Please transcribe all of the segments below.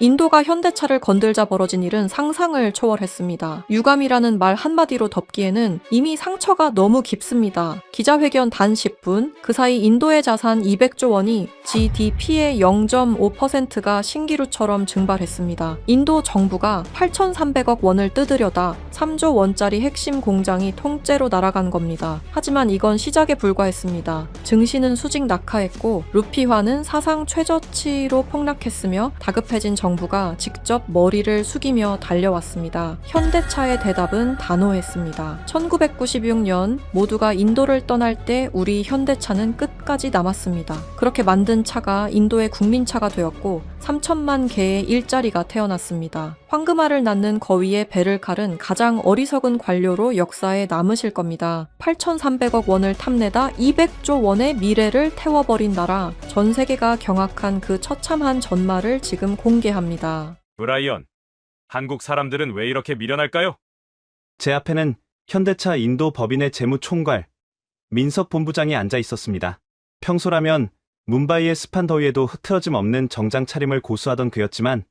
인도가 현대차를 건들자 벌어진 일은 상상을 초월했습니다. 유감이라는 말 한마디로 덮기에는 이미 상처가 너무 깊습니다. 기자회견 단 10분, 그 사이 인도의 자산 200조 원이 GDP의 0.5%가 신기루처럼 증발했습니다. 인도 정부가 8,300억 원을 뜯으려다 3조 원짜리 핵심 공장이 통째로 날아간 겁니다. 하지만 이건 시작에 불과했습니다. 증시는 수직 낙하했고 루피화는 사상 최저치로 폭락했으며 다급해진 정부가 직접 머리를 숙이며 달려왔습니다. 현대차의 대답은 단호했습니다. 1996년 모두가 인도를 떠날 때 우리 현대차는 끝까지 남았습니다. 그렇게 만든 차가 인도의 국민차가 되었고 3천만 개의 일자리가 태어났습니다. 황금알을 낳는 거위의 배를 칼은 가장 어리석은 관료로 역사에 남으실 겁니다. 8,300억 원을 탐내다 200조 원의 미래를 태워버린 나라, 전 세계가 경악한 그 처참한 전말을 지금 공개합니다. 브라이언, 한국 사람들은 왜 이렇게 미련할까요? 제 앞에는 현대차 인도 법인의 재무총괄, 민석 본부장이 앉아 있었습니다. 평소라면 뭄바이의 습한 더위에도 흐트러짐 없는 정장 차림을 고수하던 그였지만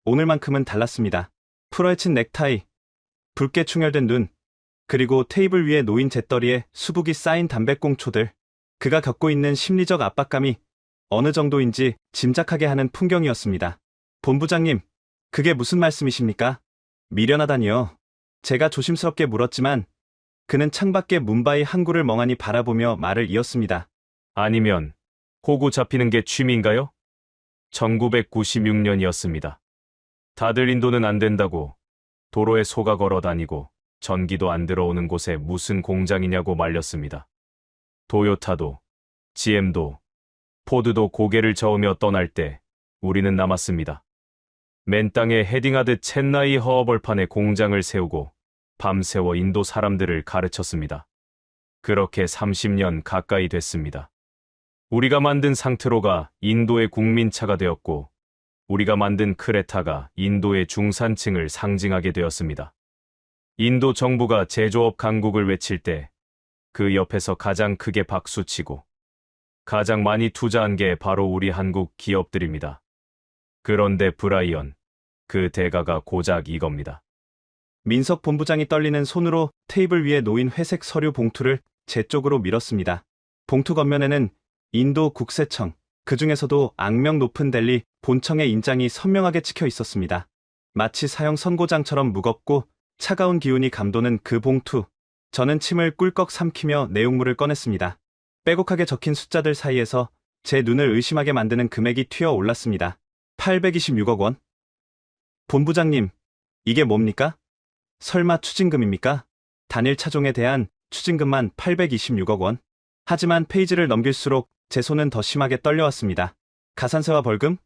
오늘만큼은 달랐습니다. 풀어헤친 넥타이, 붉게 충혈된 눈, 그리고 테이블 위에 놓인 재떨이에 수북이 쌓인 담배꽁초들, 그가 겪고 있는 심리적 압박감이 어느 정도인지 짐작하게 하는 풍경이었습니다. 본부장님, 그게 무슨 말씀이십니까? 미련하다니요. 제가 조심스럽게 물었지만 그는 창밖에 뭄바이 항구를 멍하니 바라보며 말을 이었습니다. 아니면 호구 잡히는 게 취미인가요? 1996년이었습니다. 다들 인도는 안 된다고 도로에 소가 걸어 다니고 전기도 안 들어오는 곳에 무슨 공장이냐고 말렸습니다. 도요타도, GM도, 포드도 고개를 저으며 떠날 때 우리는 남았습니다. 맨 땅에 헤딩하듯 첸나이 허허벌판에 공장을 세우고 밤새워 인도 사람들을 가르쳤습니다. 그렇게 30년 가까이 됐습니다. 우리가 만든 상트로가 인도의 국민차가 되었고 우리가 만든 크레타가 인도의 중산층을 상징하게 되었습니다. 인도 정부가 제조업 강국을 외칠 때 그 옆에서 가장 크게 박수치고 가장 많이 투자한 게 바로 우리 한국 기업들입니다. 그런데 브라이언, 그 대가가 고작 이겁니다. 민석 본부장이 떨리는 손으로 테이블 위에 놓인 회색 서류 봉투를 제 쪽으로 밀었습니다. 봉투 겉면에는 인도 국세청, 그 중에서도 악명 높은 델리 본청의 인장이 선명하게 찍혀 있었습니다. 마치 사형 선고장처럼 무겁고 차가운 기운이 감도는 그 봉투. 저는 침을 꿀꺽 삼키며 내용물을 꺼냈습니다. 빼곡하게 적힌 숫자들 사이에서 제 눈을 의심하게 만드는 금액이 튀어 올랐습니다. 826억 원? 본부장님, 이게 뭡니까? 설마 추징금입니까? 단일 차종에 대한 추징금만 826억 원? 하지만 페이지를 넘길수록 제 손은 더 심하게 떨려왔습니다. 가산세와 벌금?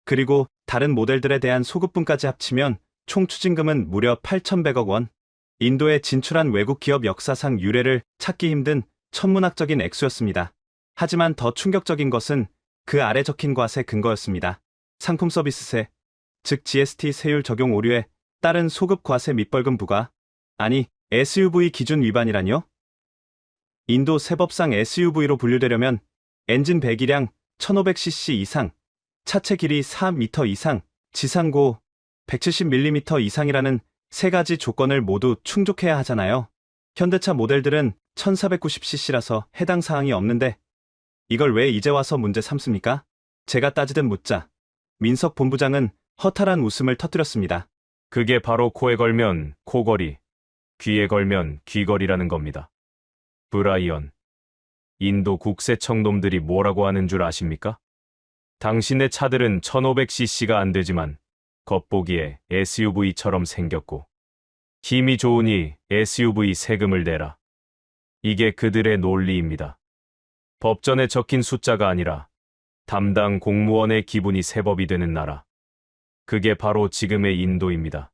그리고 다른 모델들에 대한 소급분까지 합치면 총 추징금은 무려 8,100억 원. 인도에 진출한 외국 기업 역사상 유례를 찾기 힘든 천문학적인 액수였습니다. 하지만 더 충격적인 것은 그 아래 적힌 과세 근거였습니다. 상품 서비스세, 즉 GST 세율 적용 오류에 따른 소급 과세 및 벌금 부과, 아니 SUV 기준 위반이라뇨? 인도 세법상 SUV로 분류되려면 엔진 배기량 1500cc 이상, 차체 길이 4m 이상, 지상고 170mm 이상이라는 세 가지 조건을 모두 충족해야 하잖아요. 현대차 모델들은 1490cc라서 해당 사항이 없는데 이걸 왜 이제 와서 문제 삼습니까? 제가 따지듯 묻자 민석 본부장은 허탈한 웃음을 터뜨렸습니다. 그게 바로 코에 걸면 코걸이, 귀에 걸면 귀걸이라는 겁니다. 브라이언, 인도 국세청 놈들이 뭐라고 하는 줄 아십니까? 당신의 차들은 1500cc가 안 되지만 겉보기에 SUV처럼 생겼고 힘이 좋으니 SUV 세금을 내라. 이게 그들의 논리입니다. 법전에 적힌 숫자가 아니라 담당 공무원의 기분이 세법이 되는 나라. 그게 바로 지금의 인도입니다.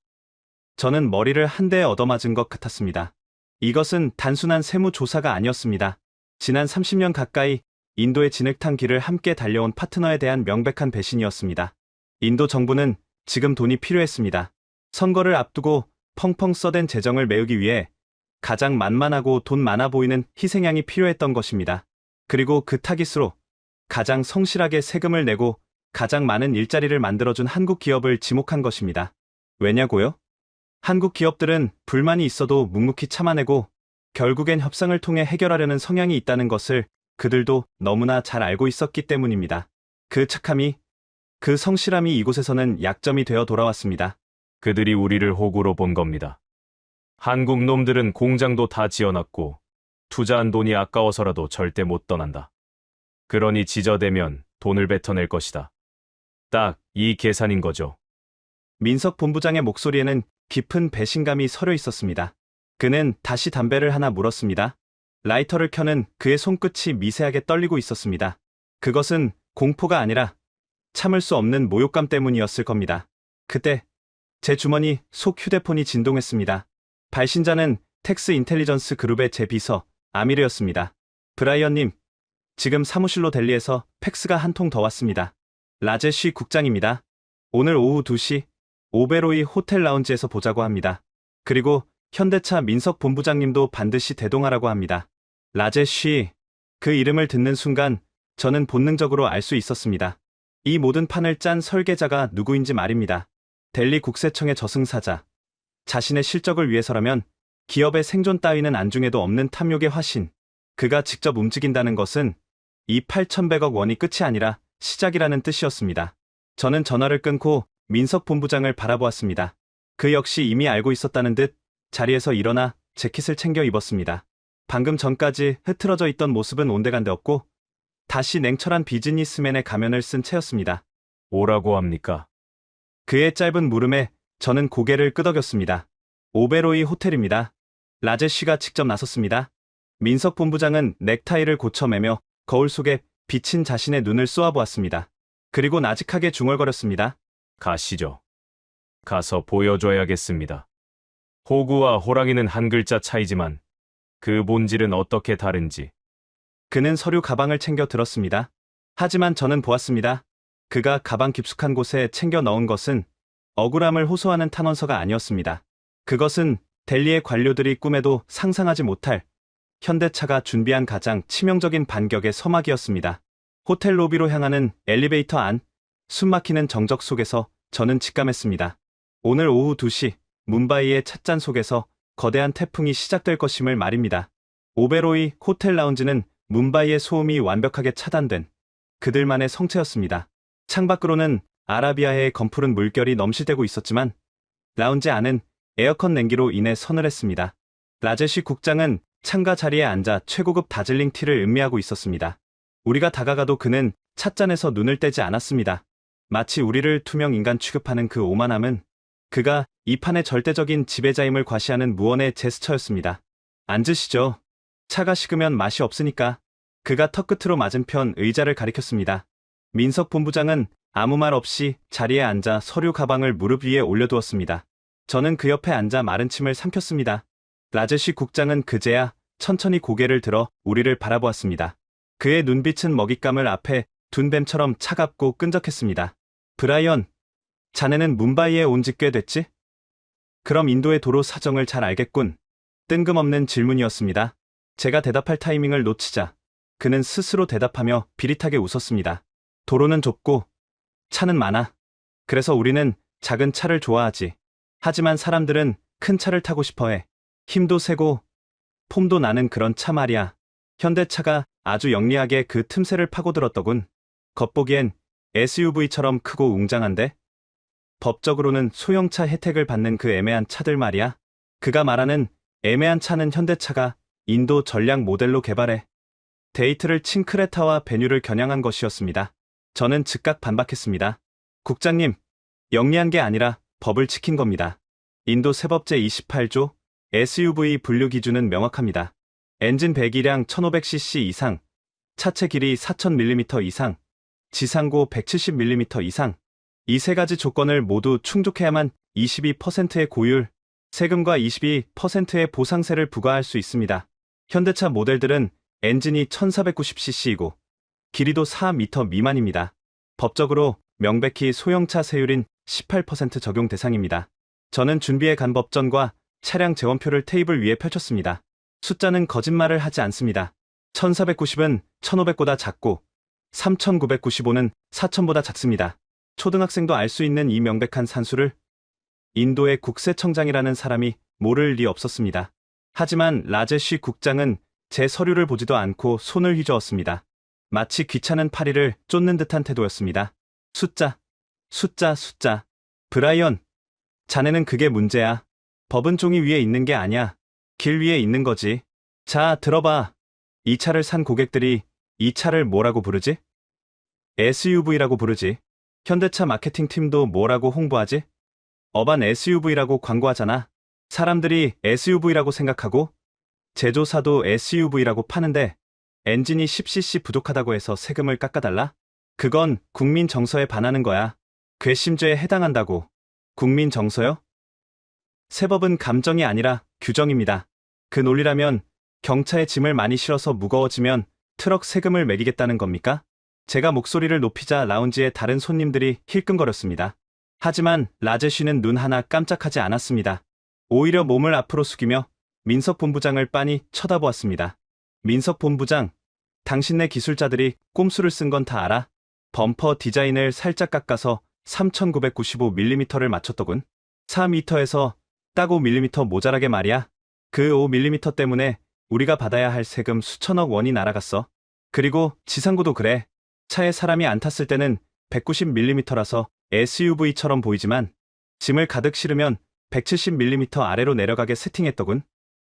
저는 머리를 한 대 얻어맞은 것 같았습니다. 이것은 단순한 세무조사가 아니었습니다. 지난 30년 가까이 인도의 진흙탕 길을 함께 달려온 파트너에 대한 명백한 배신이었습니다. 인도 정부는 지금 돈이 필요했습니다. 선거를 앞두고 펑펑 써댄 재정을 메우기 위해 가장 만만하고 돈 많아 보이는 희생양이 필요했던 것입니다. 그리고 그 타깃으로 가장 성실하게 세금을 내고 가장 많은 일자리를 만들어준 한국 기업을 지목한 것입니다. 왜냐고요? 한국 기업들은 불만이 있어도 묵묵히 참아내고 결국엔 협상을 통해 해결하려는 성향이 있다는 것을 그들도 너무나 잘 알고 있었기 때문입니다. 그 착함이, 그 성실함이 이곳에서는 약점이 되어 돌아왔습니다. 그들이 우리를 호구로 본 겁니다. 한국 놈들은 공장도 다 지어놨고 투자한 돈이 아까워서라도 절대 못 떠난다. 그러니 지저대면 돈을 뱉어낼 것이다. 딱 이 계산인 거죠. 민석 본부장의 목소리에는 깊은 배신감이 서려 있었습니다. 그는 다시 담배를 하나 물었습니다. 라이터를 켜는 그의 손끝이 미세하게 떨리고 있었습니다. 그것은 공포가 아니라 참을 수 없는 모욕감 때문이었을 겁니다. 그때 제 주머니 속 휴대폰이 진동했습니다. 발신자는 텍스 인텔리전스 그룹의 제 비서 아미르였습니다. 브라이언님, 지금 사무실로 델리에서 팩스가 한 통 더 왔습니다. 라제쉬 국장입니다. 오늘 오후 2시 오베로이 호텔 라운지에서 보자고 합니다. 그리고 현대차 민석 본부장님도 반드시 대동하라고 합니다. 라제쉬, 그 이름을 듣는 순간 저는 본능적으로 알 수 있었습니다. 이 모든 판을 짠 설계자가 누구인지 말입니다. 델리 국세청의 저승사자. 자신의 실적을 위해서라면 기업의 생존 따위는 안중에도 없는 탐욕의 화신. 그가 직접 움직인다는 것은 이 8,100억 원이 끝이 아니라 시작이라는 뜻이었습니다. 저는 전화를 끊고 민석 본부장을 바라보았습니다. 그 역시 이미 알고 있었다는 듯 자리에서 일어나 재킷을 챙겨 입었습니다. 방금 전까지 흐트러져 있던 모습은 온데간데 없고 다시 냉철한 비즈니스맨의 가면을 쓴 채였습니다. 오라고 합니까? 그의 짧은 물음에 저는 고개를 끄덕였습니다. 오베로이 호텔입니다. 라제쉬가 직접 나섰습니다. 민석 본부장은 넥타이를 고쳐매며 거울 속에 비친 자신의 눈을 쏘아보았습니다. 그리고 나직하게 중얼거렸습니다. 가시죠. 가서 보여줘야겠습니다. 호구와 호랑이는 한 글자 차이지만 그 본질은 어떻게 다른지. 그는 서류 가방을 챙겨 들었습니다. 하지만 저는 보았습니다. 그가 가방 깊숙한 곳에 챙겨 넣은 것은 억울함을 호소하는 탄원서가 아니었습니다. 그것은 델리의 관료들이 꿈에도 상상하지 못할 현대차가 준비한 가장 치명적인 반격의 서막이었습니다. 호텔 로비로 향하는 엘리베이터 안, 숨막히는 정적 속에서 저는 직감했습니다. 오늘 오후 2시 뭄바이의 찻잔 속에서 거대한 태풍이 시작될 것임을 말입니다. 오베로이 호텔 라운지는 뭄바이의 소음이 완벽하게 차단된 그들만의 성체였습니다. 창밖으로는 아라비아해의 검푸른 물결이 넘실대고 있었지만 라운지 안은 에어컨 냉기로 인해 서늘했습니다. 라제시 국장은 창가 자리에 앉아 최고급 다즐링 티를 음미하고 있었습니다. 우리가 다가가도 그는 찻잔에서 눈을 떼지 않았습니다. 마치 우리를 투명 인간 취급하는 그 오만함은 그가 이 판의 절대적인 지배자임을 과시하는 무언의 제스처였습니다. 앉으시죠. 차가 식으면 맛이 없으니까. 그가 턱끝으로 맞은편 의자를 가리켰습니다. 민석 본부장은 아무 말 없이 자리에 앉아 서류 가방을 무릎 위에 올려두었습니다. 저는 그 옆에 앉아 마른 침을 삼켰습니다. 라제시 국장은 그제야 천천히 고개를 들어 우리를 바라보았습니다. 그의 눈빛은 먹잇감을 앞에 둔 뱀처럼 차갑고 끈적했습니다. 브라이언, 자네는 뭄바이에 온 지 꽤 됐지? 그럼 인도의 도로 사정을 잘 알겠군. 뜬금없는 질문이었습니다. 제가 대답할 타이밍을 놓치자 그는 스스로 대답하며 비릿하게 웃었습니다. 도로는 좁고 차는 많아. 그래서 우리는 작은 차를 좋아하지. 하지만 사람들은 큰 차를 타고 싶어해. 힘도 세고 폼도 나는 그런 차 말이야. 현대차가 아주 영리하게 그 틈새를 파고들었더군. 겉보기엔 SUV처럼 크고 웅장한데 법적으로는 소형차 혜택을 받는 그 애매한 차들 말이야. 그가 말하는 애매한 차는 현대차가 인도 전략 모델로 개발해 데이트를 친 크레타와 베뉴를 겨냥한 것이었습니다. 저는 즉각 반박했습니다. 국장님, 영리한 게 아니라 법을 지킨 겁니다. 인도 세법제 28조 SUV 분류 기준은 명확합니다. 엔진 배기량 1500cc 이상, 차체 길이 4000mm 이상, 지상고 170mm 이상. 이 세 가지 조건을 모두 충족해야만 22%의 고율, 세금과 22%의 보상세를 부과할 수 있습니다. 현대차 모델들은 엔진이 1490cc이고 길이도 4m 미만입니다. 법적으로 명백히 소형차 세율인 18% 적용 대상입니다. 저는 준비해 간 법전과 차량 재원표를 테이블 위에 펼쳤습니다. 숫자는 거짓말을 하지 않습니다. 1490은 1500보다 작고 3,995는 4,000보다 작습니다. 초등학생도 알 수 있는 이 명백한 산수를 인도의 국세청장이라는 사람이 모를 리 없었습니다. 하지만 라제쉬 국장은 제 서류를 보지도 않고 손을 휘저었습니다. 마치 귀찮은 파리를 쫓는 듯한 태도였습니다. 숫자, 숫자, 숫자. 브라이언, 자네는 그게 문제야. 법은 종이 위에 있는 게 아니야. 길 위에 있는 거지. 자, 들어봐. 이 차를 산 고객들이 이 차를 뭐라고 부르지? SUV라고 부르지. 현대차 마케팅 팀도 뭐라고 홍보하지? 어반 SUV라고 광고하잖아. 사람들이 SUV라고 생각하고 제조사도 SUV라고 파는데 엔진이 10cc 부족하다고 해서 세금을 깎아달라? 그건 국민 정서에 반하는 거야. 괘씸죄에 해당한다고. 국민 정서요? 세법은 감정이 아니라 규정입니다. 그 논리라면 경차에 짐을 많이 실어서 무거워지면 트럭 세금을 매기겠다는 겁니까? 제가 목소리를 높이자 라운지의 다른 손님들이 힐끔거렸습니다. 하지만 라제쉬는 눈 하나 깜짝하지 않았습니다. 오히려 몸을 앞으로 숙이며 민석 본부장을 빤히 쳐다보았습니다. 민석 본부장, 당신네 기술자들이 꼼수를 쓴 건 다 알아? 범퍼 디자인을 살짝 깎아서 3,995mm를 맞췄더군. 4m에서 딱 5mm 모자라게 말이야. 그 5mm 때문에 우리가 받아야 할 세금 수천억 원이 날아갔어. 그리고 지상구도 그래. 차에 사람이 안 탔을 때는 190mm라서 SUV처럼 보이지만 짐을 가득 실으면 170mm 아래로 내려가게 세팅했더군.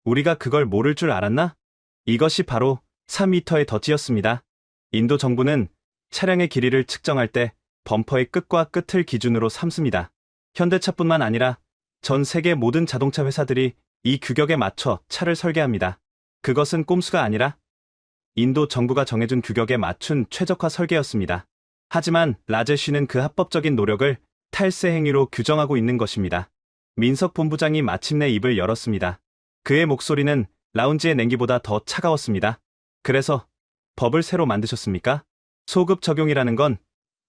우리가 그걸 모를 줄 알았나? 이것이 바로 4m의 더티였습니다. 인도 정부는 차량의 길이를 측정할 때 범퍼의 끝과 끝을 기준으로 삼습니다. 현대차뿐만 아니라 전 세계 모든 자동차 회사들이 이 규격에 맞춰 차를 설계합니다. 그것은 꼼수가 아니라 인도 정부가 정해준 규격에 맞춘 최적화 설계였습니다. 하지만 라제쉬는 그 합법적인 노력을 탈세 행위로 규정하고 있는 것입니다. 민석 본부장이 마침내 입을 열었습니다. 그의 목소리는 라운지의 냉기보다 더 차가웠습니다. 그래서 법을 새로 만드셨습니까? 소급 적용이라는 건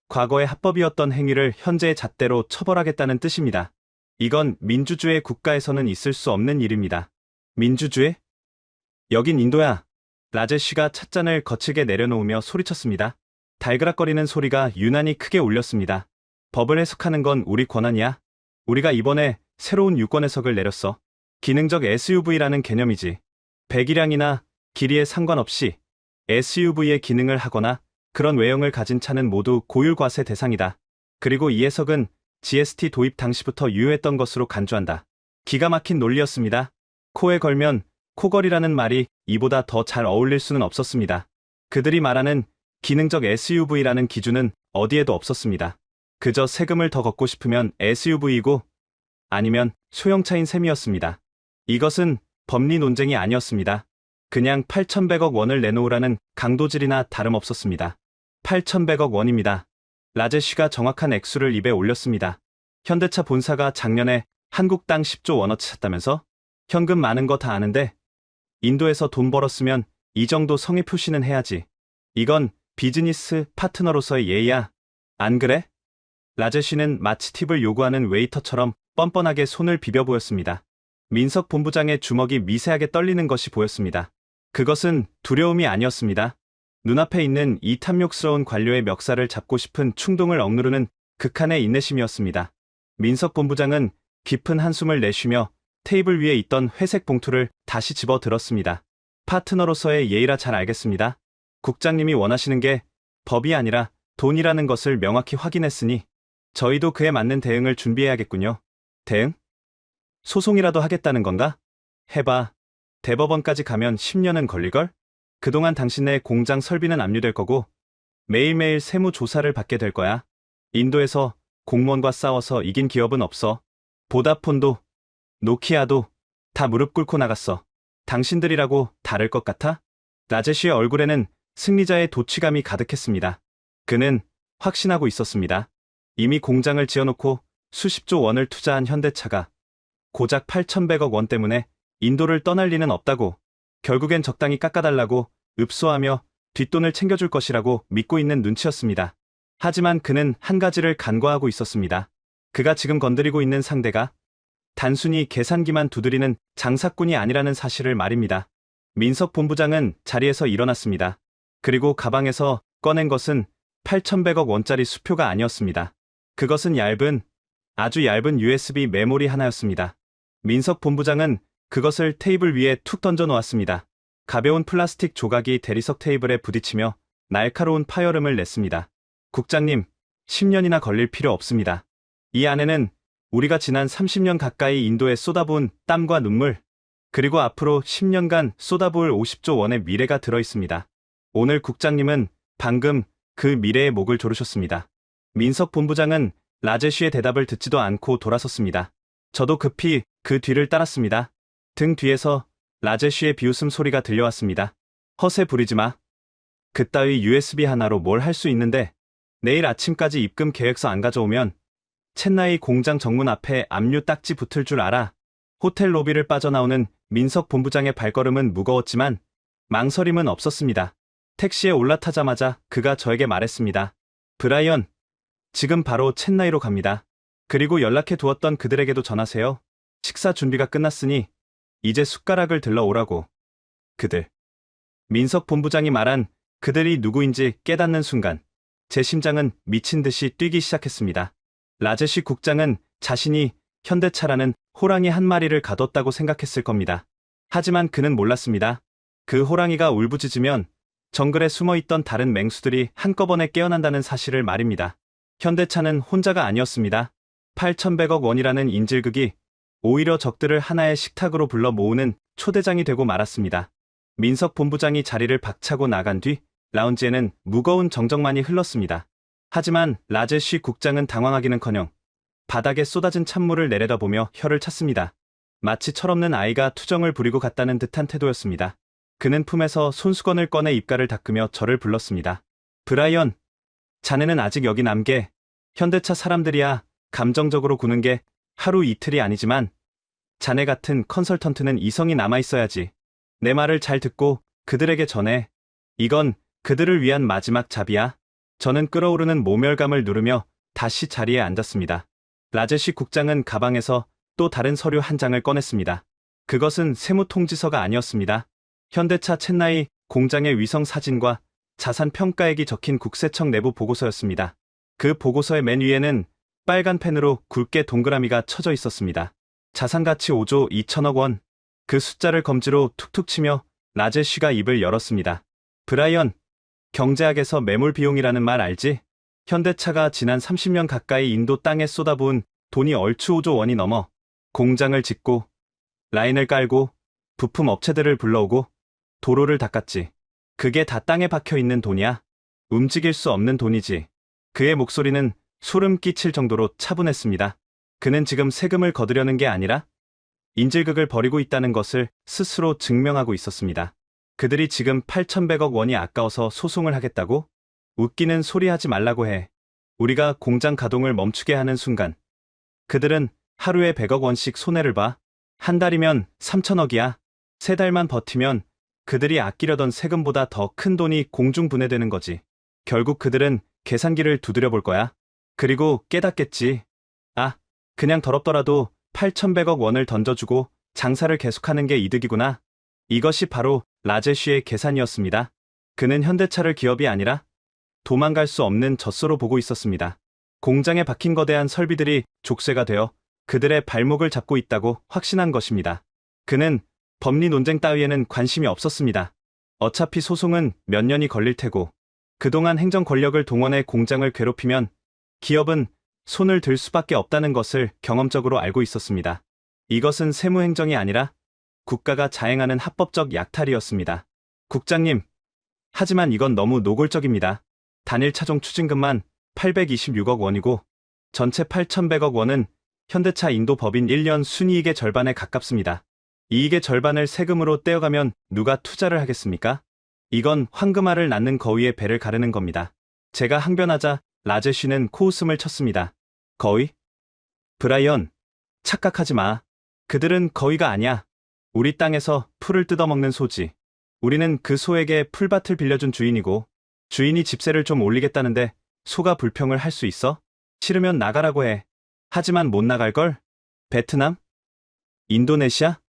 과거의 합법이었던 행위를 현재의 잣대로 처벌하겠다는 뜻입니다. 이건 민주주의 국가에서는 있을 수 없는 일입니다. 민주주의? 여긴 인도야. 라제쉬가 찻잔을 거칠게 내려놓으며 소리쳤습니다. 달그락거리는 소리가 유난히 크게 울렸습니다. 법을 해석하는 건 우리 권한이야. 우리가 이번에 새로운 유권 해석을 내렸어. 기능적 SUV라는 개념이지. 배기량이나 길이에 상관없이 SUV의 기능을 하거나 그런 외형을 가진 차는 모두 고율과세 대상이다. 그리고 이 해석은 GST 도입 당시부터 유효했던 것으로 간주한다. 기가 막힌 논리였습니다. 코에 걸면 코걸이라는 말이 이보다 더 잘 어울릴 수는 없었습니다. 그들이 말하는 기능적 SUV라는 기준은 어디에도 없었습니다. 그저 세금을 더 걷고 싶으면 SUV이고 아니면 소형차인 셈이었습니다. 이것은 법리 논쟁이 아니었습니다. 그냥 8,100억 원을 내놓으라는 강도질이나 다름없었습니다. 8,100억 원입니다. 라제쉬가 정확한 액수를 입에 올렸습니다. 현대차 본사가 작년에 한국당 10조 원어치 샀다면서? 현금 많은 거 다 아는데 인도에서 돈 벌었으면 이 정도 성의 표시는 해야지. 이건 비즈니스 파트너로서의 예의야. 안 그래? 라제쉬는 마치 팁을 요구하는 웨이터처럼 뻔뻔하게 손을 비벼 보였습니다. 민석 본부장의 주먹이 미세하게 떨리는 것이 보였습니다. 그것은 두려움이 아니었습니다. 눈앞에 있는 이 탐욕스러운 관료의 멱살을 잡고 싶은 충동을 억누르는 극한의 인내심이었습니다. 민석 본부장은 깊은 한숨을 내쉬며 테이블 위에 있던 회색 봉투를 다시 집어 들었습니다. 파트너로서의 예의라 잘 알겠습니다. 국장님이 원하시는 게 법이 아니라 돈이라는 것을 명확히 확인했으니 저희도 그에 맞는 대응을 준비해야겠군요. 대응? 소송이라도 하겠다는 건가? 해봐. 대법원까지 가면 10년은 걸릴걸? 그동안 당신네 공장 설비는 압류될 거고 매일매일 세무 조사를 받게 될 거야. 인도에서 공무원과 싸워서 이긴 기업은 없어. 보다폰도 노키아도 다 무릎 꿇고 나갔어. 당신들이라고 다를 것 같아? 라제쉬의 얼굴에는 승리자의 도취감이 가득했습니다. 그는 확신하고 있었습니다. 이미 공장을 지어놓고 수십조 원을 투자한 현대차가 고작 8,100억 원 때문에 인도를 떠날 리는 없다고, 결국엔 적당히 깎아달라고 읍소하며 뒷돈을 챙겨줄 것이라고 믿고 있는 눈치였습니다. 하지만 그는 한 가지를 간과하고 있었습니다. 그가 지금 건드리고 있는 상대가 단순히 계산기만 두드리는 장사꾼이 아니라는 사실을 말입니다. 민석 본부장은 자리에서 일어났습니다. 그리고 가방에서 꺼낸 것은 8,100억 원짜리 수표가 아니었습니다. 그것은 아주 얇은 USB 메모리 하나였습니다. 민석 본부장은 그것을 테이블 위에 툭 던져 놓았습니다. 가벼운 플라스틱 조각이 대리석 테이블에 부딪히며 날카로운 파열음을 냈습니다. 국장님, 10년이나 걸릴 필요 없습니다. 이 안에는 우리가 지난 30년 가까이 인도에 쏟아부은 땀과 눈물, 그리고 앞으로 10년간 쏟아부을 50조 원의 미래가 들어 있습니다. 오늘 국장님은 방금 그 미래의 목을 조르셨습니다. 민석 본부장은 라제쉬의 대답을 듣지도 않고 돌아섰습니다. 저도 급히 그 뒤를 따랐습니다. 등 뒤에서 라제쉬의 비웃음 소리가 들려왔습니다. 허세 부리지 마. 그따위 USB 하나로 뭘 할 수 있는데 내일 아침까지 입금 계획서 안 가져오면 첸나이 공장 정문 앞에 압류 딱지 붙을 줄 알아. 호텔 로비를 빠져나오는 민석 본부장의 발걸음은 무거웠지만 망설임은 없었습니다. 택시에 올라타자마자 그가 저에게 말했습니다. 브라이언, 지금 바로 첸나이로 갑니다. 그리고 연락해 두었던 그들에게도 전하세요. 식사 준비가 끝났으니 이제 숟가락을 들러 오라고. 그들. 민석 본부장이 말한 그들이 누구인지 깨닫는 순간 제 심장은 미친 듯이 뛰기 시작했습니다. 라제쉬 국장은 자신이 현대차라는 호랑이 한 마리를 가뒀다고 생각했을 겁니다. 하지만 그는 몰랐습니다. 그 호랑이가 울부짖으면 정글에 숨어있던 다른 맹수들이 한꺼번에 깨어난다는 사실을 말입니다. 현대차는 혼자가 아니었습니다. 8,100억 원이라는 인질극이 오히려 적들을 하나의 식탁으로 불러 모으는 초대장이 되고 말았습니다. 민석 본부장이 자리를 박차고 나간 뒤 라운지에는 무거운 정적만이 흘렀습니다. 하지만 라제쉬 국장은 당황하기는커녕 바닥에 쏟아진 찬물을 내려다보며 혀를 찼습니다. 마치 철없는 아이가 투정을 부리고 갔다는 듯한 태도였습니다. 그는 품에서 손수건을 꺼내 입가를 닦으며 저를 불렀습니다. 브라이언, 자네는 아직 여기 남게. 현대차 사람들이야 감정적으로 구는 게 하루 이틀이 아니지만 자네 같은 컨설턴트는 이성이 남아있어야지. 내 말을 잘 듣고 그들에게 전해. 이건 그들을 위한 마지막 잡이야. 저는 끓어오르는 모멸감을 누르며 다시 자리에 앉았습니다. 라제쉬 국장은 가방에서 또 다른 서류 한 장을 꺼냈습니다. 그것은 세무통지서가 아니었습니다. 현대차 첸나이 공장의 위성 사진과 자산 평가액이 적힌 국세청 내부 보고서였습니다. 그 보고서의 맨 위에는 빨간 펜으로 굵게 동그라미가 쳐져 있었습니다. 자산가치 5조 2천억 원. 그 숫자를 검지로 툭툭 치며 라제쉬가 입을 열었습니다. 브라이언, 경제학에서 매몰 비용이라는 말 알지? 현대차가 지난 30년 가까이 인도 땅에 쏟아부은 돈이 얼추 5조 원이 넘어. 공장을 짓고 라인을 깔고 부품 업체들을 불러오고 도로를 닦았지. 그게 다 땅에 박혀있는 돈이야. 움직일 수 없는 돈이지. 그의 목소리는 소름 끼칠 정도로 차분했습니다. 그는 지금 세금을 거두려는 게 아니라 인질극을 벌이고 있다는 것을 스스로 증명하고 있었습니다. 그들이 지금 8,100억 원이 아까워서 소송을 하겠다고? 웃기는 소리 하지 말라고 해. 우리가 공장 가동을 멈추게 하는 순간 그들은 하루에 100억 원씩 손해를 봐. 한 달이면 3천억이야. 3달만 버티면 그들이 아끼려던 세금보다 더 큰 돈이 공중분해되는 거지. 결국 그들은 계산기를 두드려 볼 거야. 그리고 깨닫겠지. 아, 그냥 더럽더라도 8,100억 원을 던져주고 장사를 계속하는 게 이득이구나. 이것이 바로 라제쉬의 계산이었습니다. 그는 현대차를 기업이 아니라 도망갈 수 없는 젖소로 보고 있었습니다. 공장에 박힌 거대한 설비들이 족쇄가 되어 그들의 발목을 잡고 있다고 확신한 것입니다. 그는 법리 논쟁 따위에는 관심이 없었습니다. 어차피 소송은 몇 년이 걸릴 테고 그동안 행정 권력을 동원해 공장을 괴롭히면 기업은 손을 들 수밖에 없다는 것을 경험적으로 알고 있었습니다. 이것은 세무행정이 아니라 국가가 자행하는 합법적 약탈이었습니다. 국장님, 하지만 이건 너무 노골적입니다. 단일 차종 추징금만 826억 원이고 전체 8,100억 원은 현대차 인도 법인 1년 순이익의 절반에 가깝습니다. 이익의 절반을 세금으로 떼어가면 누가 투자를 하겠습니까? 이건 황금알을 낳는 거위의 배를 가르는 겁니다. 제가 항변하자 라제쉬는 코웃음을 쳤습니다. 거위? 브라이언, 착각하지 마. 그들은 거위가 아니야. 우리 땅에서 풀을 뜯어먹는 소지. 우리는 그 소에게 풀밭을 빌려준 주인이고 주인이 집세를 좀 올리겠다는데 소가 불평을 할 수 있어? 싫으면 나가라고 해. 하지만 못 나갈걸? 베트남? 인도네시아?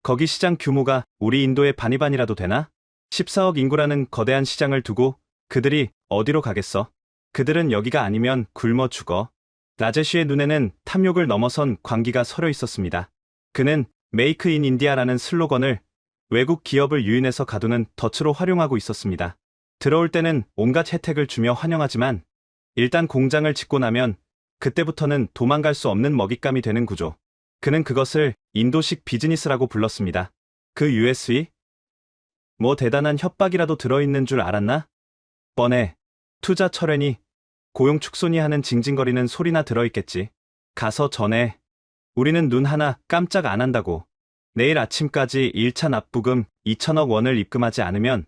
거기 시장 규모가 우리 인도의 반이반이라도 되나? 14억 인구라는 거대한 시장을 두고 그들이 어디로 가겠어? 그들은 여기가 아니면 굶어 죽어. 라제쉬의 눈에는 탐욕을 넘어선 광기가 서려 있었습니다. 그는 메이크 인 인디아라는 슬로건을 외국 기업을 유인해서 가두는 덫으로 활용하고 있었습니다. 들어올 때는 온갖 혜택을 주며 환영하지만 일단 공장을 짓고 나면 그때부터는 도망갈 수 없는 먹잇감이 되는 구조. 그는 그것을 인도식 비즈니스라고 불렀습니다. 그 US위? 뭐 대단한 협박이라도 들어있는 줄 알았나? 뻔해. 투자 철회니 고용 축소니 하는 징징거리는 소리나 들어있겠지. 가서 전해. 우리는 눈 하나 깜짝 안 한다고. 내일 아침까지 1차 납부금 2천억 원을 입금하지 않으면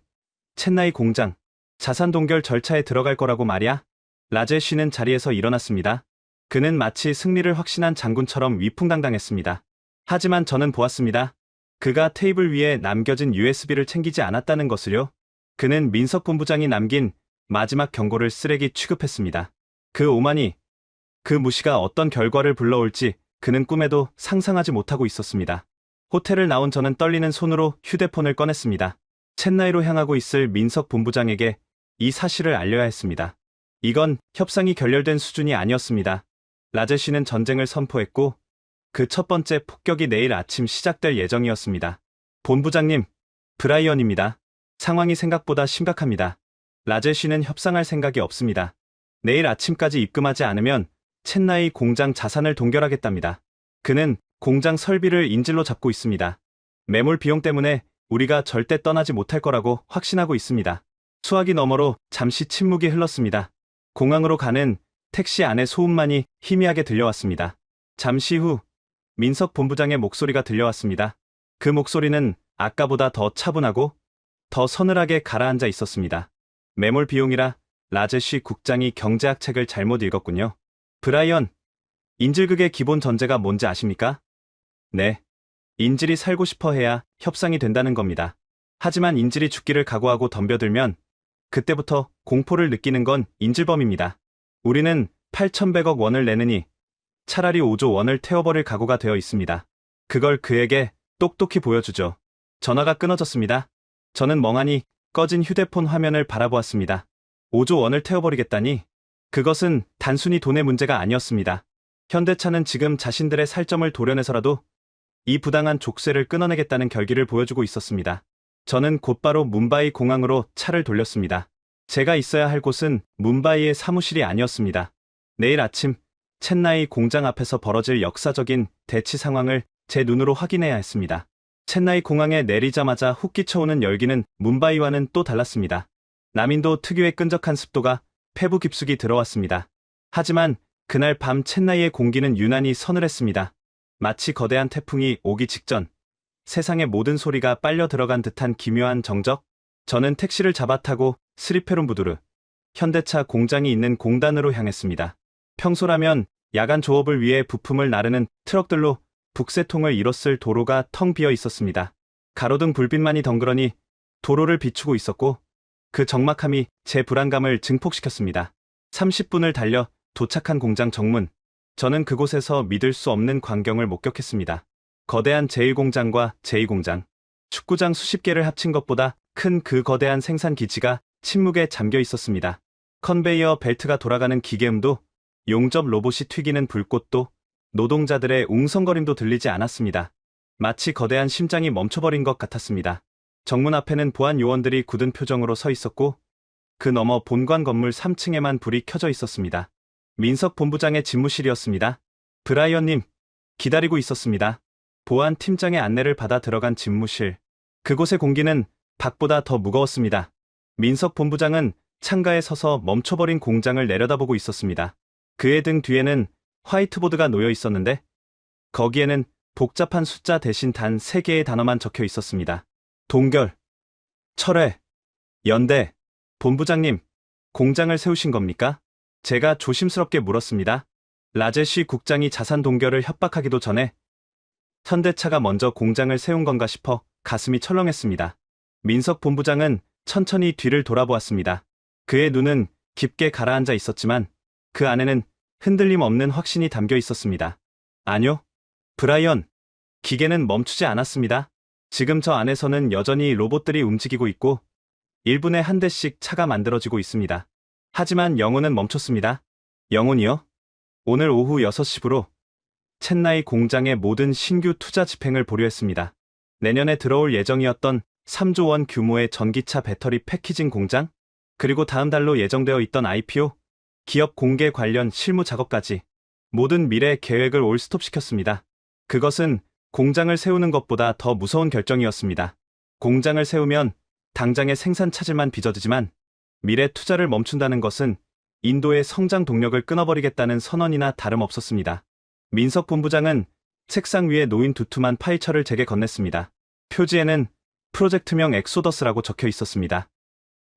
첸나이 공장 자산 동결 절차에 들어갈 거라고 말이야. 라제쉬는 자리에서 일어났습니다. 그는 마치 승리를 확신한 장군처럼 위풍당당했습니다. 하지만 저는 보았습니다. 그가 테이블 위에 남겨진 USB를 챙기지 않았다는 것을요. 그는 민석본부장이 남긴 마지막 경고를 쓰레기 취급했습니다. 그 오만이, 그 무시가 어떤 결과를 불러올지 그는 꿈에도 상상하지 못하고 있었습니다. 호텔을 나온 저는 떨리는 손으로 휴대폰을 꺼냈습니다. 첸나이로 향하고 있을 민석 본부장에게 이 사실을 알려야 했습니다. 이건 협상이 결렬된 수준이 아니었습니다. 라제쉬는 전쟁을 선포했고 그 첫 번째 폭격이 내일 아침 시작될 예정이었습니다. 본부장님, 브라이언입니다. 상황이 생각보다 심각합니다. 라제쉬는 협상할 생각이 없습니다. 내일 아침까지 입금하지 않으면 첸나이 공장 자산을 동결하겠답니다. 그는 공장 설비를 인질로 잡고 있습니다. 매몰 비용 때문에 우리가 절대 떠나지 못할 거라고 확신하고 있습니다. 수화기 너머로 잠시 침묵이 흘렀습니다. 공항으로 가는 택시 안의 소음만이 희미하게 들려왔습니다. 잠시 후 민석 본부장의 목소리가 들려왔습니다. 그 목소리는 아까보다 더 차분하고 더 서늘하게 가라앉아 있었습니다. 매몰 비용이라 라제쉬 국장이 경제학 책을 잘못 읽었군요. 브라이언, 인질극의 기본 전제가 뭔지 아십니까? 네. 인질이 살고 싶어 해야 협상이 된다는 겁니다. 하지만 인질이 죽기를 각오하고 덤벼들면 그때부터 공포를 느끼는 건 인질범입니다. 우리는 8,100억 원을 내느니 차라리 5조 원을 태워버릴 각오가 되어 있습니다. 그걸 그에게 똑똑히 보여주죠. 전화가 끊어졌습니다. 저는 멍하니 꺼진 휴대폰 화면을 바라보았습니다. 5조 원을 태워버리겠다니? 그것은 단순히 돈의 문제가 아니었습니다. 현대차는 지금 자신들의 살점을 도려내서라도 이 부당한 족쇄를 끊어내겠다는 결기를 보여주고 있었습니다. 저는 곧바로 뭄바이 공항으로 차를 돌렸습니다. 제가 있어야 할 곳은 뭄바이의 사무실이 아니었습니다. 내일 아침 첸나이 공장 앞에서 벌어질 역사적인 대치 상황을 제 눈으로 확인해야 했습니다. 첸나이 공항에 내리자마자 훅 끼쳐오는 열기는 뭄바이와는 또 달랐습니다. 남인도 특유의 끈적한 습도가 폐부 깊숙이 들어왔습니다. 하지만 그날 밤 첸나이의 공기는 유난히 서늘했습니다. 마치 거대한 태풍이 오기 직전 세상의 모든 소리가 빨려 들어간 듯한 기묘한 정적. 저는 택시를 잡아타고 스리페론부두르 현대차 공장이 있는 공단으로 향했습니다. 평소라면 야간 조업을 위해 부품을 나르는 트럭들로 북새통을 이뤘을 도로가 텅 비어 있었습니다. 가로등 불빛만이 덩그러니 도로를 비추고 있었고 그 적막함이 제 불안감을 증폭시켰습니다. 30분을 달려 도착한 공장 정문. 저는 그곳에서 믿을 수 없는 광경을 목격했습니다. 거대한 제1공장과 제2공장. 축구장 수십 개를 합친 것보다 큰 그 거대한 생산 기지가 침묵에 잠겨 있었습니다. 컨베이어 벨트가 돌아가는 기계음도 용접 로봇이 튀기는 불꽃도 노동자들의 웅성거림도 들리지 않았습니다. 마치 거대한 심장이 멈춰버린 것 같았습니다. 정문 앞에는 보안 요원들이 굳은 표정으로 서 있었고 그 너머 본관 건물 3층에만 불이 켜져 있었습니다. 민석 본부장의 집무실이었습니다. 브라이언님, 기다리고 있었습니다. 보안 팀장의 안내를 받아 들어간 집무실. 그곳의 공기는 밖보다 더 무거웠습니다. 민석 본부장은 창가에 서서 멈춰버린 공장을 내려다보고 있었습니다. 그의 등 뒤에는 화이트보드가 놓여 있었는데 거기에는 복잡한 숫자 대신 단 3개의 단어만 적혀 있었습니다. 동결, 철회, 연대. 본부장님, 공장을 세우신 겁니까? 제가 조심스럽게 물었습니다. 라제쉬 국장이 자산 동결을 협박하기도 전에 현대차가 먼저 공장을 세운 건가 싶어 가슴이 철렁했습니다. 민석 본부장은 천천히 뒤를 돌아보았습니다. 그의 눈은 깊게 가라앉아 있었지만 그 안에는 흔들림 없는 확신이 담겨 있었습니다. 아니요, 브라이언, 기계는 멈추지 않았습니다. 지금 저 안에서는 여전히 로봇들이 움직이고 있고 1분에 한 대씩 차가 만들어지고 있습니다. 하지만 영혼은 멈췄습니다. 영혼이요? 오늘 오후 6시부로 첸나이 공장의 모든 신규 투자 집행을 보류했습니다. 내년에 들어올 예정이었던 3조 원 규모의 전기차 배터리 패키징 공장, 그리고 다음 달로 예정되어 있던 IPO, 기업 공개 관련 실무 작업까지 모든 미래 계획을 올스톱시켰습니다. 그것은 공장을 세우는 것보다 더 무서운 결정이었습니다. 공장을 세우면 당장의 생산 차질만 빚어지지만 미래 투자를 멈춘다는 것은 인도의 성장 동력을 끊어버리겠다는 선언이나 다름없었습니다. 민석 본부장은 책상 위에 놓인 두툼한 파일처를 제게 건넸습니다. 표지에는 프로젝트명 엑소더스라고 적혀 있었습니다.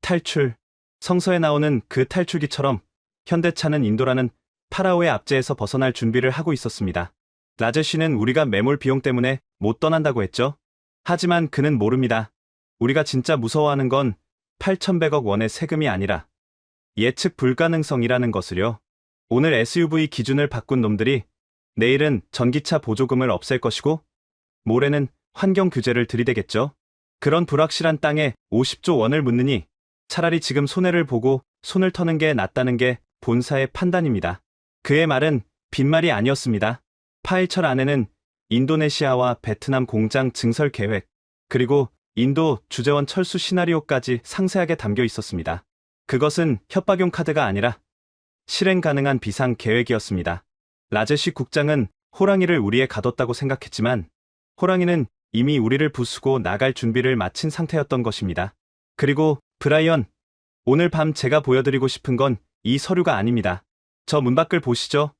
탈출. 성서에 나오는 그 탈출기처럼 현대차는 인도라는 파라오의 압제에서 벗어날 준비를 하고 있었습니다. 라제쉬는 우리가 매몰 비용 때문에 못 떠난다고 했죠. 하지만 그는 모릅니다. 우리가 진짜 무서워하는 건 8,100억 원의 세금이 아니라 예측 불가능성이라는 것을요. 오늘 SUV 기준을 바꾼 놈들이 내일은 전기차 보조금을 없앨 것이고 모레는 환경 규제를 들이대겠죠. 그런 불확실한 땅에 50조 원을 묻느니 차라리 지금 손해를 보고 손을 터는 게 낫다는 게 본사의 판단입니다. 그의 말은 빈말이 아니었습니다. 파일철 안에는 인도네시아와 베트남 공장 증설 계획, 그리고 인도 주재원 철수 시나리오까지 상세하게 담겨 있었습니다. 그것은 협박용 카드가 아니라 실행 가능한 비상 계획이었습니다. 라제쉬 국장은 호랑이를 우리에 가뒀다고 생각했지만 호랑이는 이미 우리를 부수고 나갈 준비를 마친 상태였던 것입니다. 그리고 브라이언, 오늘 밤 제가 보여드리고 싶은 건 이 서류가 아닙니다. 저 문 밖을 보시죠.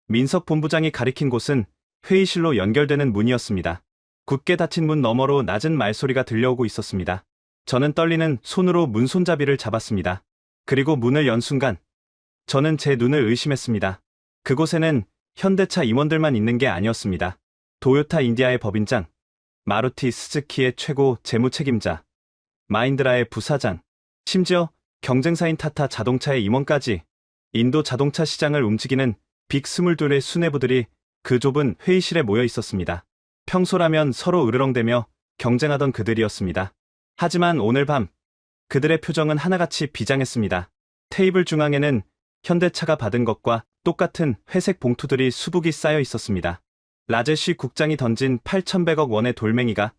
민석 본부장이 가리킨 곳은 회의실로 연결되는 문이었습니다. 굳게 닫힌 문 너머로 낮은 말소리가 들려오고 있었습니다. 저는 떨리는 손으로 문 손잡이를 잡았습니다. 그리고 문을 연 순간 저는 제 눈을 의심했습니다. 그곳에는 현대차 임원들만 있는 게 아니었습니다. 도요타 인디아의 법인장, 마루티 스즈키의 최고 재무책임자, 마인드라의 부사장, 심지어 경쟁사인 타타 자동차의 임원까지 인도 자동차 시장을 움직이는 빅 22의 수뇌부들이 그 좁은 회의실에 모여 있었습니다. 평소라면 서로 으르렁대며 경쟁하던 그들이었습니다. 하지만 오늘 밤 그들의 표정은 하나같이 비장했습니다. 테이블 중앙에는 현대차가 받은 것과 똑같은 회색 봉투들이 수북이 쌓여 있었습니다. 라제쉬 국장이 던진 8,100억 원의 돌멩이가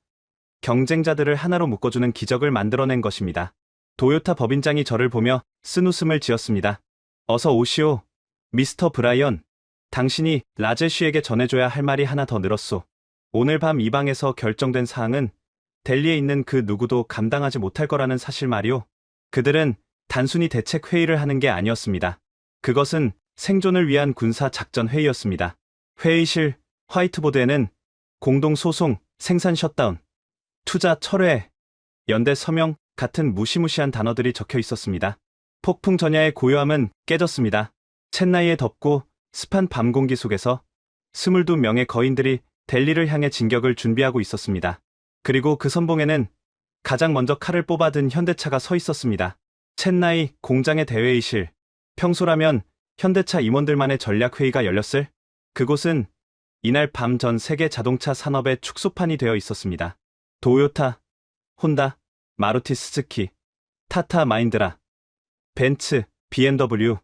경쟁자들을 하나로 묶어주는 기적을 만들어낸 것입니다. 도요타 법인장이 저를 보며 쓴웃음을 지었습니다. 어서 오시오, 미스터 브라이언. 당신이 라제쉬에게 전해줘야 할 말이 하나 더 늘었소. 오늘 밤 이 방에서 결정된 사항은 델리에 있는 그 누구도 감당하지 못할 거라는 사실 말이오. 그들은 단순히 대책 회의를 하는 게 아니었습니다. 그것은 생존을 위한 군사 작전 회의였습니다. 회의실 화이트보드에는 공동 소송, 생산 셧다운, 투자 철회, 연대 서명 같은 무시무시한 단어들이 적혀 있었습니다. 폭풍 전야의 고요함은 깨졌습니다. 첸나이에 덥고 습한 밤 공기 속에서 22명의 거인들이 델리를 향해 진격을 준비하고 있었습니다. 그리고 그 선봉에는 가장 먼저 칼을 뽑아든 현대차가 서 있었습니다. 첸나이 공장의 대회의실. 평소라면 현대차 임원들만의 전략회의가 열렸을 그곳은 이날 밤 전 세계 자동차 산업의 축소판이 되어 있었습니다. 도요타, 혼다, 마루티 스즈키, 타타 마인드라, 벤츠, BMW,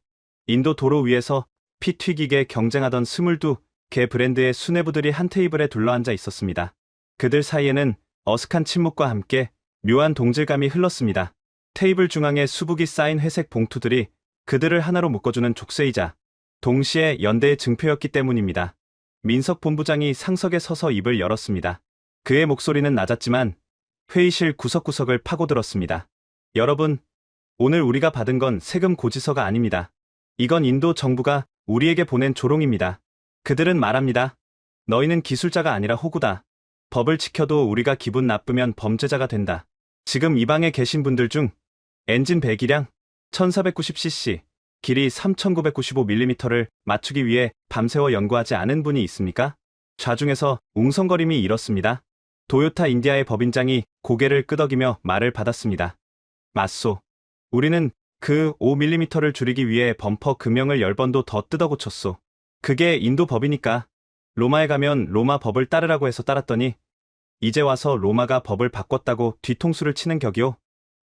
인도 도로 위에서 피 튀기게 경쟁하던 22개 브랜드의 수뇌부들이 한 테이블에 둘러앉아 있었습니다. 그들 사이에는 어색한 침묵과 함께 묘한 동질감이 흘렀습니다. 테이블 중앙에 수북이 쌓인 회색 봉투들이 그들을 하나로 묶어주는 족쇄이자 동시에 연대의 증표였기 때문입니다. 민석 본부장이 상석에 서서 입을 열었습니다. 그의 목소리는 낮았지만 회의실 구석구석을 파고들었습니다. 여러분, 오늘 우리가 받은 건 세금 고지서가 아닙니다. 이건 인도 정부가 우리에게 보낸 조롱입니다. 그들은 말합니다. 너희는 기술자가 아니라 호구다. 법을 지켜도 우리가 기분 나쁘면 범죄자가 된다. 지금 이 방에 계신 분들 중 엔진 배기량 1490cc, 길이 3995mm를 맞추기 위해 밤새워 연구하지 않은 분이 있습니까? 좌중에서 웅성거림이 일었습니다. 도요타 인디아의 법인장이 고개를 끄덕이며 말을 받았습니다. 맞소. 우리는 그 5mm를 줄이기 위해 범퍼 금형을 10번도 더 뜯어 고쳤소. 그게 인도 법이니까. 로마에 가면 로마 법을 따르라고 해서 따랐더니 이제 와서 로마가 법을 바꿨다고 뒤통수를 치는 격이오.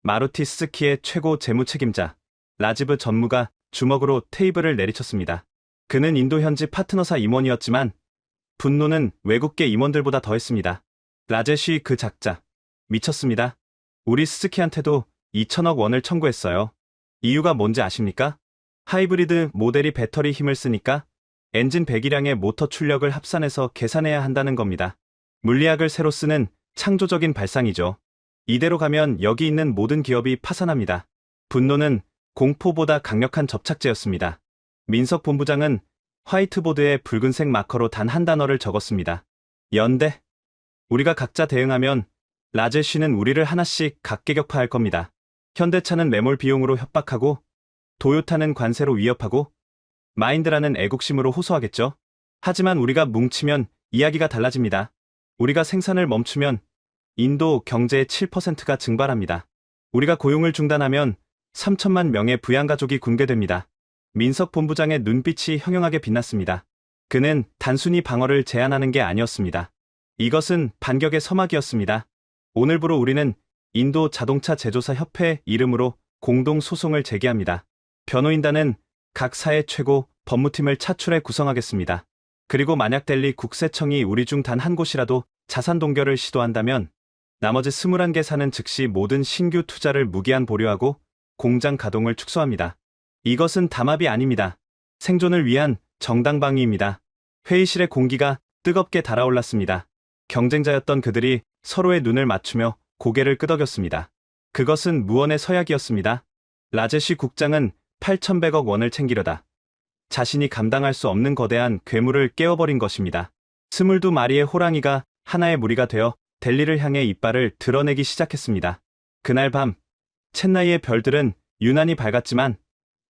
마루티 스즈키의 최고 재무 책임자 라지브 전무가 주먹으로 테이블을 내리쳤습니다. 그는 인도 현지 파트너사 임원이었지만 분노는 외국계 임원들보다 더했습니다. 라제쉬 그 작자. 미쳤습니다. 우리 스즈키한테도 2천억 원을 청구했어요. 이유가 뭔지 아십니까? 하이브리드 모델이 배터리 힘을 쓰니까 엔진 배기량의 모터 출력을 합산해서 계산해야 한다는 겁니다. 물리학을 새로 쓰는 창조적인 발상이죠. 이대로 가면 여기 있는 모든 기업이 파산합니다. 분노는 공포보다 강력한 접착제였습니다. 민석 본부장은 화이트보드에 붉은색 마커로 단 한 단어를 적었습니다. 연대. 우리가 각자 대응하면 라제쉬는 우리를 하나씩 각계격파할 겁니다. 현대차는 매몰 비용으로 협박하고 도요타는 관세로 위협하고 마인드라는 애국심으로 호소하겠죠. 하지만 우리가 뭉치면 이야기가 달라집니다. 우리가 생산을 멈추면 인도 경제의 7%가 증발합니다. 우리가 고용을 중단하면 3천만 명의 부양가족이 붕괴됩니다. 민석 본부장의 눈빛이 형용하게 빛났습니다. 그는 단순히 방어를 제안하는 게 아니었습니다. 이것은 반격의 서막이었습니다. 오늘부로 우리는 인도 자동차 제조사 협회 이름으로 공동 소송을 제기합니다. 변호인단은 각 사의 최고 법무팀을 차출해 구성하겠습니다. 그리고 만약 델리 국세청이 우리 중 단 한 곳이라도 자산 동결을 시도한다면 나머지 21개 사는 즉시 모든 신규 투자를 무기한 보류하고 공장 가동을 축소합니다. 이것은 담합이 아닙니다. 생존을 위한 정당방위입니다. 회의실의 공기가 뜨겁게 달아올랐습니다. 경쟁자였던 그들이 서로의 눈을 맞추며 고개를 끄덕였습니다. 그것은 무언의 서약이었습니다. 라제쉬 국장은 8,100억 원을 챙기려다 자신이 감당할 수 없는 거대한 괴물을 깨워버린 것입니다. 22마리의 호랑이가 하나의 무리가 되어 델리를 향해 이빨을 드러내기 시작했습니다. 그날 밤 첸나이의 별들은 유난히 밝았지만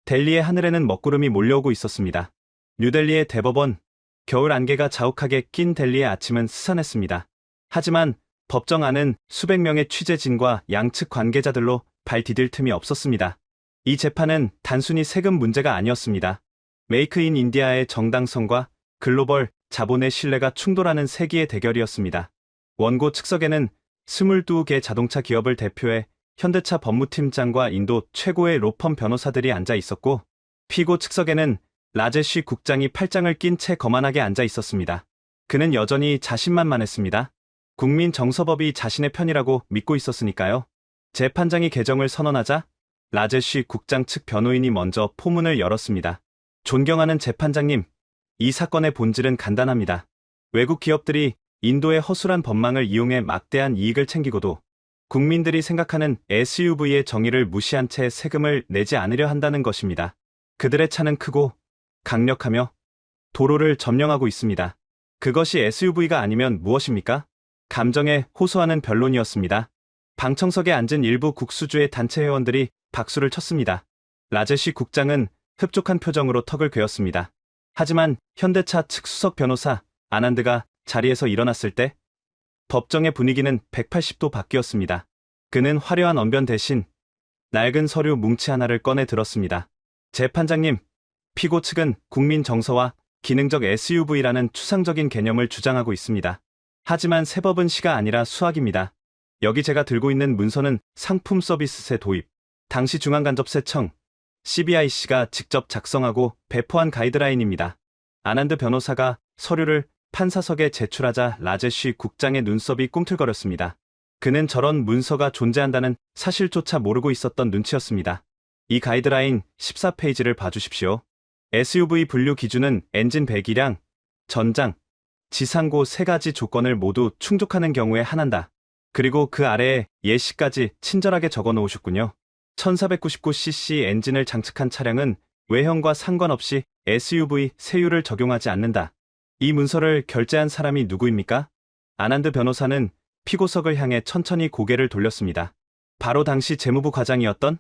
델리의 하늘에는 먹구름이 몰려오고 있었습니다. 뉴델리의 대법원, 겨울 안개가 자욱하게 낀 델리의 아침은 스산했습니다. 하지만 법정 안은 수백 명의 취재진과 양측 관계자들로 발 디딜 틈이 없었습니다. 이 재판은 단순히 세금 문제가 아니었습니다. 메이크 인 인디아의 정당성과 글로벌 자본의 신뢰가 충돌하는 세기의 대결이었습니다. 원고 측석에는 22개 자동차 기업을 대표해 현대차 법무팀장과 인도 최고의 로펌 변호사들이 앉아 있었고, 피고 측석에는 라제쉬 국장이 팔짱을 낀 채 거만하게 앉아 있었습니다. 그는 여전히 자신만만했습니다. 국민 정서법이 자신의 편이라고 믿고 있었으니까요. 재판장이 개정을 선언하자 라제쉬 국장 측 변호인이 먼저 포문을 열었습니다. 존경하는 재판장님, 이 사건의 본질은 간단합니다. 외국 기업들이 인도의 허술한 법망을 이용해 막대한 이익을 챙기고도 국민들이 생각하는 SUV의 정의를 무시한 채 세금을 내지 않으려 한다는 것입니다. 그들의 차는 크고 강력하며 도로를 점령하고 있습니다. 그것이 SUV가 아니면 무엇입니까? 감정에 호소하는 변론이었습니다. 방청석에 앉은 일부 국수주의 단체 회원들이 박수를 쳤습니다. 라제쉬 국장은 흡족한 표정으로 턱을 괴었습니다. 하지만 현대차 측 수석 변호사 아난드가 자리에서 일어났을 때 법정의 분위기는 180도 바뀌었습니다. 그는 화려한 언변 대신 낡은 서류 뭉치 하나를 꺼내 들었습니다. 재판장님, 피고 측은 국민 정서와 기능적 SUV라는 추상적인 개념을 주장하고 있습니다. 하지만 세법은 시가 아니라 수학입니다. 여기 제가 들고 있는 문서는 상품 서비스세 도입, 당시 중앙간접세청, CBIC가 직접 작성하고 배포한 가이드라인입니다. 아난드 변호사가 서류를 판사석에 제출하자 라제쉬 국장의 눈썹이 꿈틀거렸습니다. 그는 저런 문서가 존재한다는 사실조차 모르고 있었던 눈치였습니다. 이 가이드라인 14페이지를 봐주십시오. SUV 분류 기준은 엔진 배기량, 전장, 지상고 3가지 조건을 모두 충족하는 경우에 한한다. 그리고 그 아래에 예시까지 친절하게 적어 놓으셨군요. 1499cc 엔진을 장착한 차량은 외형과 상관없이 SUV 세율을 적용하지 않는다. 이 문서를 결제한 사람이 누구입니까? 아난드 변호사는 피고석을 향해 천천히 고개를 돌렸습니다. 바로 당시 재무부 과장이었던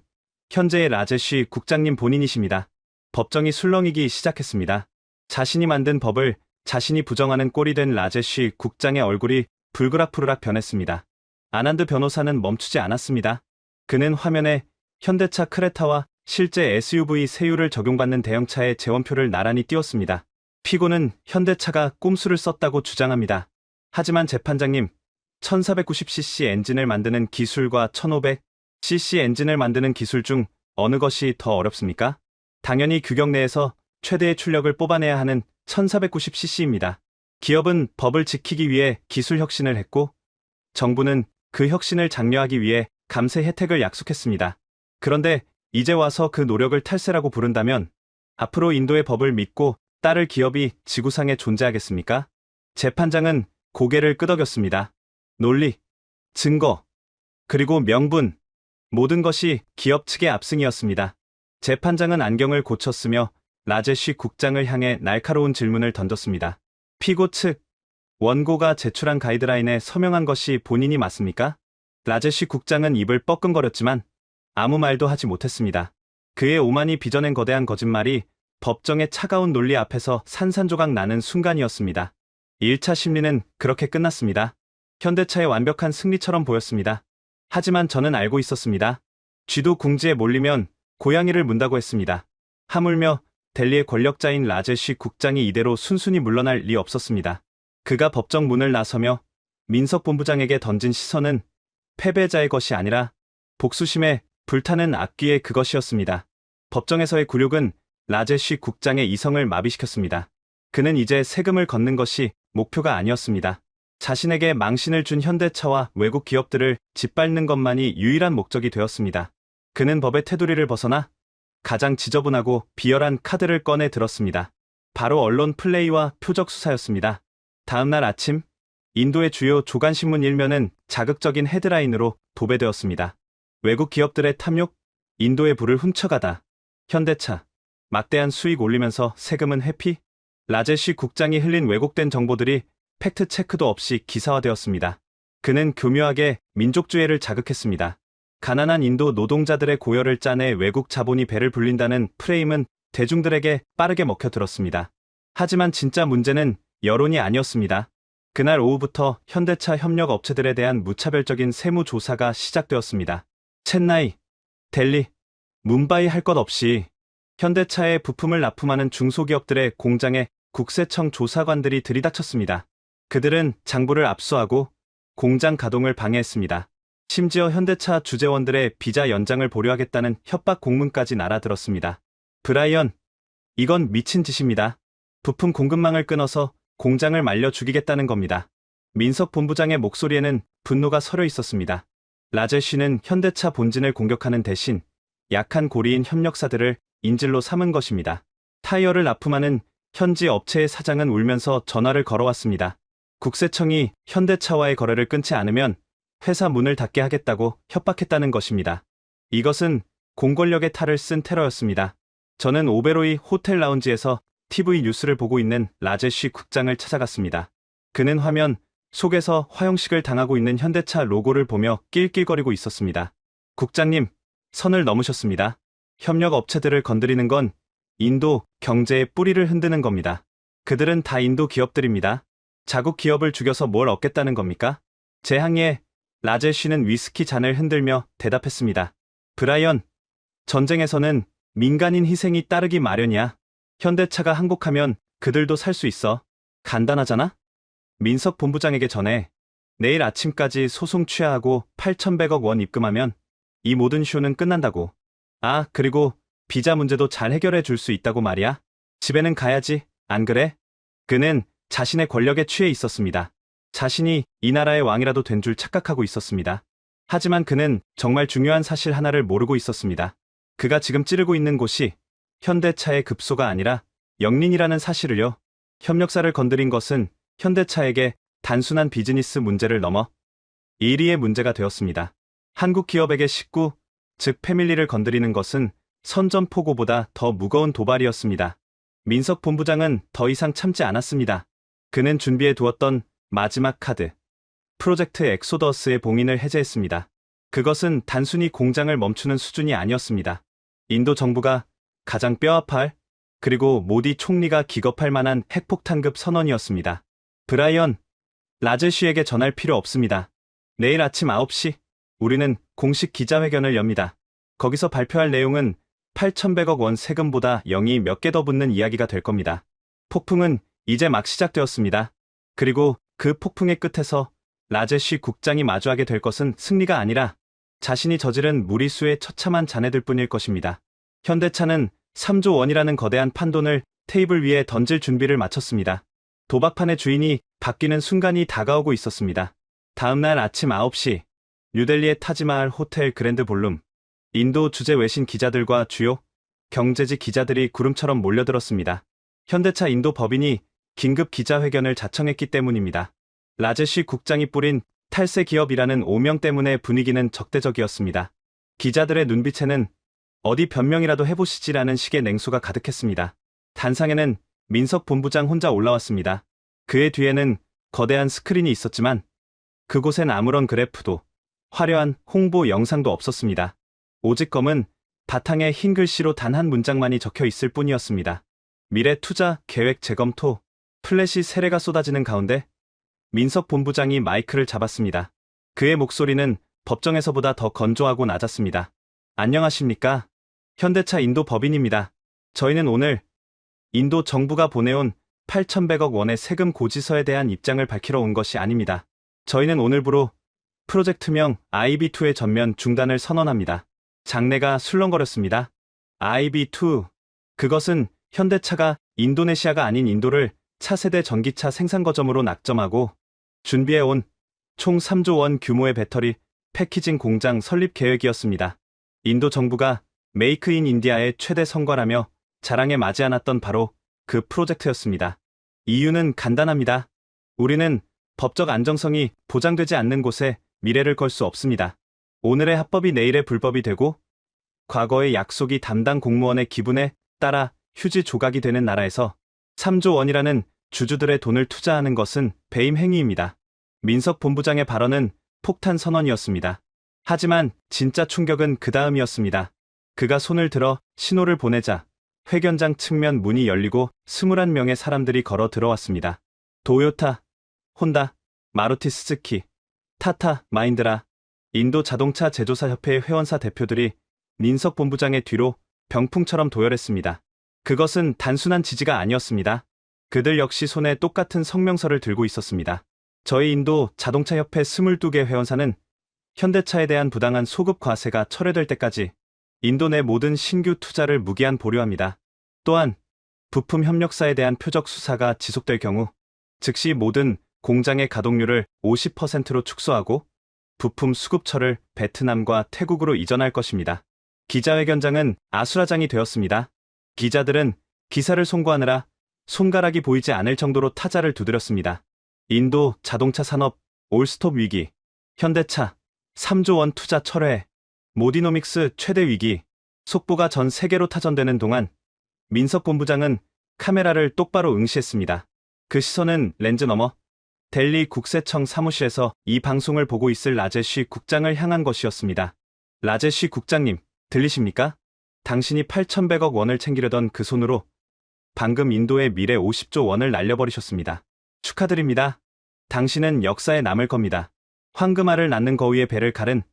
현재의 라제쉬 국장님 본인이십니다. 법정이 술렁이기 시작했습니다. 자신이 만든 법을 자신이 부정하는 꼴이 된 라제쉬 국장의 얼굴이 불그락푸르락 변했습니다. 아난드 변호사는 멈추지 않았습니다. 그는 화면에 현대차 크레타와 실제 SUV 세율을 적용받는 대형차의 재원표를 나란히 띄웠습니다. 피고는 현대차가 꼼수를 썼다고 주장합니다. 하지만 재판장님, 1490cc 엔진을 만드는 기술과 1500, CC 엔진을 만드는 기술 중 어느 것이 더 어렵습니까? 당연히 규격 내에서 최대의 출력을 뽑아내야 하는 1490cc입니다. 기업은 법을 지키기 위해 기술 혁신을 했고, 정부는 그 혁신을 장려하기 위해 감세 혜택을 약속했습니다. 그런데 이제 와서 그 노력을 탈세라고 부른다면 앞으로 인도의 법을 믿고 따를 기업이 지구상에 존재하겠습니까? 재판장은 고개를 끄덕였습니다. 논리, 증거, 그리고 명분, 모든 것이 기업 측의 압승이었습니다. 재판장은 안경을 고쳤으며 라제쉬 국장을 향해 날카로운 질문을 던졌습니다. 피고 측, 원고가 제출한 가이드라인에 서명한 것이 본인이 맞습니까? 라제쉬 국장은 입을 뻐끔거렸지만 아무 말도 하지 못했습니다. 그의 오만이 빚어낸 거대한 거짓말이 법정의 차가운 논리 앞에서 산산조각 나는 순간이었습니다. 1차 심리는 그렇게 끝났습니다. 현대차의 완벽한 승리처럼 보였습니다. 하지만 저는 알고 있었습니다. 쥐도 궁지에 몰리면 고양이를 문다고 했습니다. 하물며 델리의 권력자인 라제쉬 국장이 이대로 순순히 물러날 리 없었습니다. 그가 법정 문을 나서며 민석본부장에게 던진 시선은 패배자의 것이 아니라 복수심에 불타는 악귀의 그것이었습니다. 법정에서의 굴욕은 라제쉬 국장의 이성을 마비시켰습니다. 그는 이제 세금을 걷는 것이 목표가 아니었습니다. 자신에게 망신을 준 현대차와 외국 기업들을 짓밟는 것만이 유일한 목적이 되었습니다. 그는 법의 테두리를 벗어나 가장 지저분하고 비열한 카드를 꺼내 들었습니다. 바로 언론 플레이와 표적 수사였습니다. 다음 날 아침, 인도의 주요 조간신문 1면은 자극적인 헤드라인으로 도배되었습니다. 외국 기업들의 탐욕, 인도의 부를 훔쳐가다. 현대차, 막대한 수익 올리면서 세금은 회피? 라제쉬 국장이 흘린 왜곡된 정보들이 팩트체크도 없이 기사화되었습니다. 그는 교묘하게 민족주의를 자극했습니다. 가난한 인도 노동자들의 고열을 짜내 외국 자본이 배를 불린다는 프레임은 대중들에게 빠르게 먹혀들었습니다. 하지만 진짜 문제는 여론이 아니었습니다. 그날 오후부터 현대차 협력 업체들에 대한 무차별적인 세무 조사가 시작되었습니다. 첸나이, 델리, 뭄바이 할 것 없이 현대차의 부품을 납품하는 중소기업들의 공장에 국세청 조사관들이 들이닥쳤습니다. 그들은 장부를 압수하고 공장 가동을 방해했습니다. 심지어 현대차 주재원들의 비자 연장을 보류하겠다는 협박 공문까지 날아들었습니다. 브라이언, 이건 미친 짓입니다. 부품 공급망을 끊어서 공장을 말려 죽이겠다는 겁니다. 민석 본부장의 목소리에는 분노가 서려 있었습니다. 라제쉬는 현대차 본진을 공격하는 대신 약한 고리인 협력사들을 인질로 삼은 것입니다. 타이어를 납품하는 현지 업체의 사장은 울면서 전화를 걸어왔습니다. 국세청이 현대차와의 거래를 끊지 않으면 회사 문을 닫게 하겠다고 협박했다는 것입니다. 이것은 공권력의 탈을 쓴 테러였습니다. 저는 오베로이 호텔 라운지에서 TV 뉴스를 보고 있는 라제쉬 국장을 찾아갔습니다. 그는 화면 속에서 화형식을 당하고 있는 현대차 로고를 보며 낄낄거리고 있었습니다. 국장님, 선을 넘으셨습니다. 협력 업체들을 건드리는 건 인도 경제의 뿌리를 흔드는 겁니다. 그들은 다 인도 기업들입니다. 자국 기업을 죽여서 뭘 얻겠다는 겁니까? 제 항의에 라제쉬는 위스키 잔을 흔들며 대답했습니다. 브라이언, 전쟁에서는 민간인 희생이 따르기 마련이야. 현대차가 항복하면 그들도 살 수 있어. 간단하잖아? 민석 본부장에게 전해 내일 아침까지 소송 취하하고 8,100억 원 입금하면 이 모든 쇼는 끝난다고. 아, 그리고 비자 문제도 잘 해결해 줄 수 있다고 말이야. 집에는 가야지, 안 그래? 그는 자신의 권력에 취해 있었습니다. 자신이 이 나라의 왕이라도 된 줄 착각하고 있었습니다. 하지만 그는 정말 중요한 사실 하나를 모르고 있었습니다. 그가 지금 찌르고 있는 곳이 현대차의 급소가 아니라 영린이라는 사실을요. 협력사를 건드린 것은 현대차에게 단순한 비즈니스 문제를 넘어 일위의 문제가 되었습니다. 한국 기업에게 식구, 즉 패밀리를 건드리는 것은 선전포고보다 더 무거운 도발이었습니다. 민석 본부장은 더 이상 참지 않았습니다. 그는 준비해 두었던 마지막 카드, 프로젝트 엑소더스의 봉인을 해제했습니다. 그것은 단순히 공장을 멈추는 수준이 아니었습니다. 인도 정부가 가장 뼈아파할, 그리고 모디 총리가 기겁할 만한 핵폭탄급 선언이었습니다. 브라이언, 라제쉬에게 전할 필요 없습니다. 내일 아침 9시, 우리는 공식 기자회견을 엽니다. 거기서 발표할 내용은 8,100억 원 세금보다 0이 몇 개 더 붙는 이야기가 될 겁니다. 폭풍은 이제 막 시작되었습니다. 그리고 그 폭풍의 끝에서 라제쉬 국장이 마주하게 될 것은 승리가 아니라 자신이 저지른 무리수의 처참한 잔해들 뿐일 것입니다. 현대차는 3조 원이라는 거대한 판돈을 테이블 위에 던질 준비를 마쳤습니다. 도박판의 주인이 바뀌는 순간이 다가오고 있었습니다. 다음 날 아침 9시, 뉴델리의 타지마할 호텔 그랜드 볼룸. 인도 주재 외신 기자들과 주요 경제지 기자들이 구름처럼 몰려들었습니다. 현대차 인도 법인이 긴급 기자회견을 자청했기 때문입니다. 라제쉬 국장이 뿌린 탈세 기업이라는 오명 때문에 분위기는 적대적이었습니다. 기자들의 눈빛에는 어디 변명이라도 해보시지라는 식의 냉소가 가득했습니다. 단상에는 민석 본부장 혼자 올라왔습니다. 그의 뒤에는 거대한 스크린이 있었지만 그곳엔 아무런 그래프도 화려한 홍보 영상도 없었습니다. 오직 검은 바탕에 흰 글씨로 단 한 문장만이 적혀 있을 뿐이었습니다. 미래 투자 계획 재검토. 플래시 세례가 쏟아지는 가운데 민석 본부장이 마이크를 잡았습니다. 그의 목소리는 법정에서보다 더 건조하고 낮았습니다. 안녕하십니까? 현대차 인도 법인입니다. 저희는 오늘 인도 정부가 보내온 8,100억 원의 세금 고지서에 대한 입장을 밝히러 온 것이 아닙니다. 저희는 오늘부로 프로젝트명 IB2의 전면 중단을 선언합니다. 장내가 술렁거렸습니다. IB2. 그것은 현대차가 인도네시아가 아닌 인도를 차세대 전기차 생산 거점으로 낙점하고 준비해온 총 3조 원 규모의 배터리 패키징 공장 설립 계획이었습니다. 인도 정부가 메이크 인 인디아의 최대 성과라며 자랑에 맞지 않았던 바로 그 프로젝트였습니다. 이유는 간단합니다. 우리는 법적 안정성이 보장되지 않는 곳에 미래를 걸 수 없습니다. 오늘의 합법이 내일의 불법이 되고 과거의 약속이 담당 공무원의 기분에 따라 휴지 조각이 되는 나라에서 3조 원이라는 주주들의 돈을 투자하는 것은 배임 행위입니다. 민석 본부장의 발언은 폭탄 선언이었습니다. 하지만 진짜 충격은 그 다음이었습니다. 그가 손을 들어 신호를 보내자 회견장 측면 문이 열리고 21명의 사람들이 걸어 들어왔습니다. 도요타, 혼다, 마루티 스즈키, 타타, 마힌드라, 인도 자동차 제조사 협회의 회원사 대표들이 민석 본부장의 뒤로 병풍처럼 도열했습니다. 그것은 단순한 지지가 아니었습니다. 그들 역시 손에 똑같은 성명서를 들고 있었습니다. 저희 인도 자동차 협회 22개 회원사는 현대차에 대한 부당한 소급 과세가 철회될 때까지 인도 내 모든 신규 투자를 무기한 보류합니다. 또한 부품 협력사에 대한 표적 수사가 지속될 경우 즉시 모든 공장의 가동률을 50%로 축소하고 부품 수급처를 베트남과 태국으로 이전할 것입니다. 기자회견장은 아수라장이 되었습니다. 기자들은 기사를 송고하느라 손가락이 보이지 않을 정도로 타자를 두드렸습니다. 인도 자동차 산업 올스톱 위기, 현대차 3조 원 투자 철회, 모디노믹스 최대 위기, 속보가 전 세계로 타전되는 동안 민석 본부장은 카메라를 똑바로 응시했습니다. 그 시선은 렌즈 너머 델리 국세청 사무실에서 이 방송을 보고 있을 라제쉬 국장을 향한 것이었습니다. 라제쉬 국장님, 들리십니까? 당신이 8,100억 원을 챙기려던 그 손으로 방금 인도의 미래 50조 원을 날려버리셨습니다. 축하드립니다. 당신은 역사에 남을 겁니다. 황금알을 낳는 거위의 배를 가른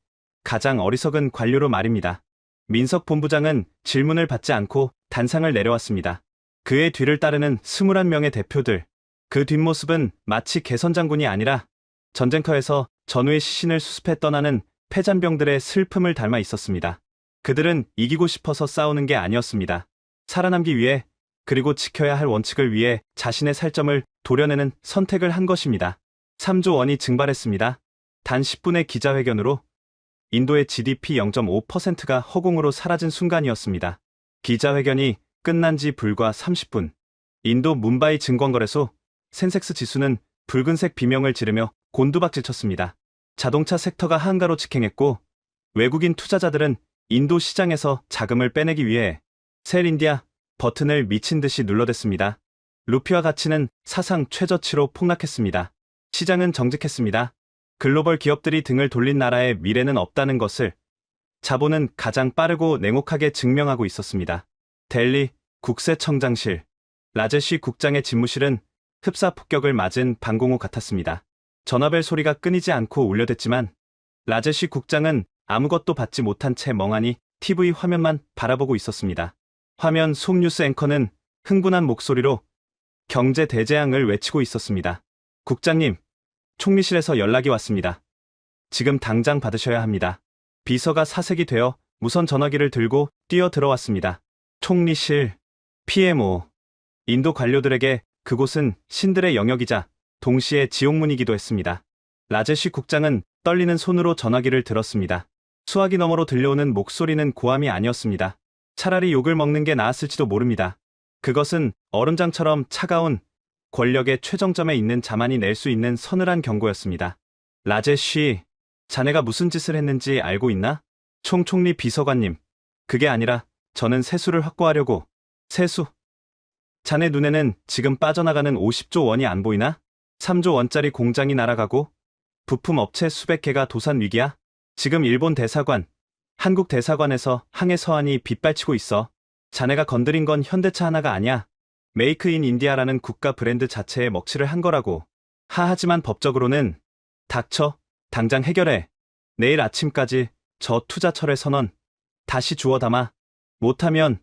가장 어리석은 관료로 말입니다. 민석 본부장은 질문을 받지 않고 단상을 내려왔습니다. 그의 뒤를 따르는 21명의 대표들. 그 뒷모습은 마치 개선장군이 아니라 전쟁터에서 전우의 시신을 수습해 떠나는 패잔병들의 슬픔을 닮아 있었습니다. 그들은 이기고 싶어서 싸우는 게 아니었습니다. 살아남기 위해 그리고 지켜야 할 원칙을 위해 자신의 살점을 도려내는 선택을 한 것입니다. 3조 원이 증발했습니다. 단 10분의 기자회견으로 인도의 GDP 0.5%가 허공으로 사라진 순간이었습니다. 기자회견이 끝난 지 불과 30분. 인도 뭄바이 증권거래소 센섹스 지수는 붉은색 비명을 지르며 곤두박질쳤습니다. 자동차 섹터가 한가로 직행했고 외국인 투자자들은 인도 시장에서 자금을 빼내기 위해 셀 인디아 버튼을 미친 듯이 눌러댔습니다. 루피와 가치는 사상 최저치로 폭락했습니다. 시장은 정직했습니다. 글로벌 기업들이 등을 돌린 나라의 미래는 없다는 것을 자본은 가장 빠르고 냉혹하게 증명하고 있었습니다. 델리 국세청장실. 라제쉬 국장의 집무실은 흡사 폭격을 맞은 방공호 같았습니다. 전화벨 소리가 끊이지 않고 울려댔지만 라제쉬 국장은 아무것도 받지 못한 채 멍하니 TV 화면만 바라보고 있었습니다. 화면 속 뉴스 앵커는 흥분한 목소리로 경제 대재앙을 외치고 있었습니다. 국장님, 총리실에서 연락이 왔습니다. 지금 당장 받으셔야 합니다. 비서가 사색이 되어 무선 전화기를 들고 뛰어 들어왔습니다. 총리실, PMO. 인도 관료들에게 그곳은 신들의 영역이자 동시에 지옥문이기도 했습니다. 라제쉬 국장은 떨리는 손으로 전화기를 들었습니다. 수화기 너머로 들려오는 목소리는 고함이 아니었습니다. 차라리 욕을 먹는 게 나았을지도 모릅니다. 그것은 얼음장처럼 차가운 권력의 최정점에 있는 자만이 낼 수 있는 서늘한 경고였습니다. 라제쉬, 자네가 무슨 짓을 했는지 알고 있나? 총리 비서관님, 그게 아니라 저는 세수를 확보하려고. 세수? 자네 눈에는 지금 빠져나가는 50조 원이 안 보이나? 3조 원짜리 공장이 날아가고 부품 업체 수백 개가 도산 위기야? 지금 일본 대사관, 한국 대사관에서 항해 서한이 빗발치고 있어. 자네가 건드린 건 현대차 하나가 아니야. 메이크 인 인디아라는 국가 브랜드 자체에 먹칠을 한 거라고. 하지만 법적으로는 닥쳐, 당장 해결해. 내일 아침까지 저 투자 철회 선언 다시 주워 담아. 못하면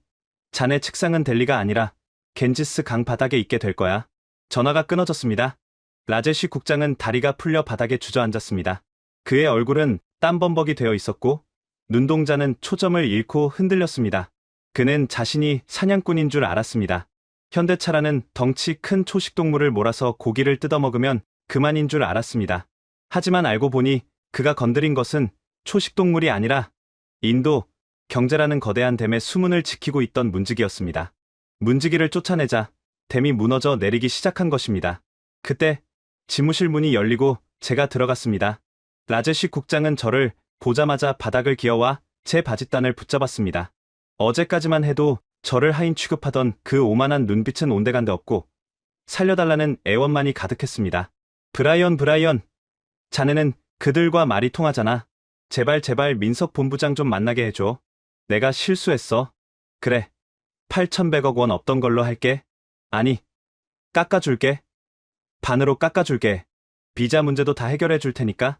자네 책상은 델리가 아니라 겐지스 강 바닥에 있게 될 거야. 전화가 끊어졌습니다. 라제쉬 국장은 다리가 풀려 바닥에 주저앉았습니다. 그의 얼굴은 땀범벅이 되어 있었고 눈동자는 초점을 잃고 흔들렸습니다. 그는 자신이 사냥꾼인 줄 알았습니다. 현대차라는 덩치 큰 초식동물을 몰아서 고기를 뜯어먹으면 그만인 줄 알았습니다. 하지만 알고 보니 그가 건드린 것은 초식동물이 아니라 인도 경제라는 거대한 댐의 수문을 지키고 있던 문지기였습니다. 문지기를 쫓아내자 댐이 무너져 내리기 시작한 것입니다. 그때 지무실 문이 열리고 제가 들어갔습니다. 라제쉬 국장은 저를 보자마자 바닥을 기어와 제 바짓단을 붙잡았습니다. 어제까지만 해도 저를 하인 취급하던 그 오만한 눈빛은 온데간데 없고 살려달라는 애원만이 가득했습니다. 브라이언, 자네는 그들과 말이 통하잖아. 제발 민석 본부장 좀 만나게 해줘. 내가 실수했어. 그래. 8,100억 원 없던 걸로 할게. 아니, 깎아줄게. 반으로 깎아줄게. 비자 문제도 다 해결해 줄 테니까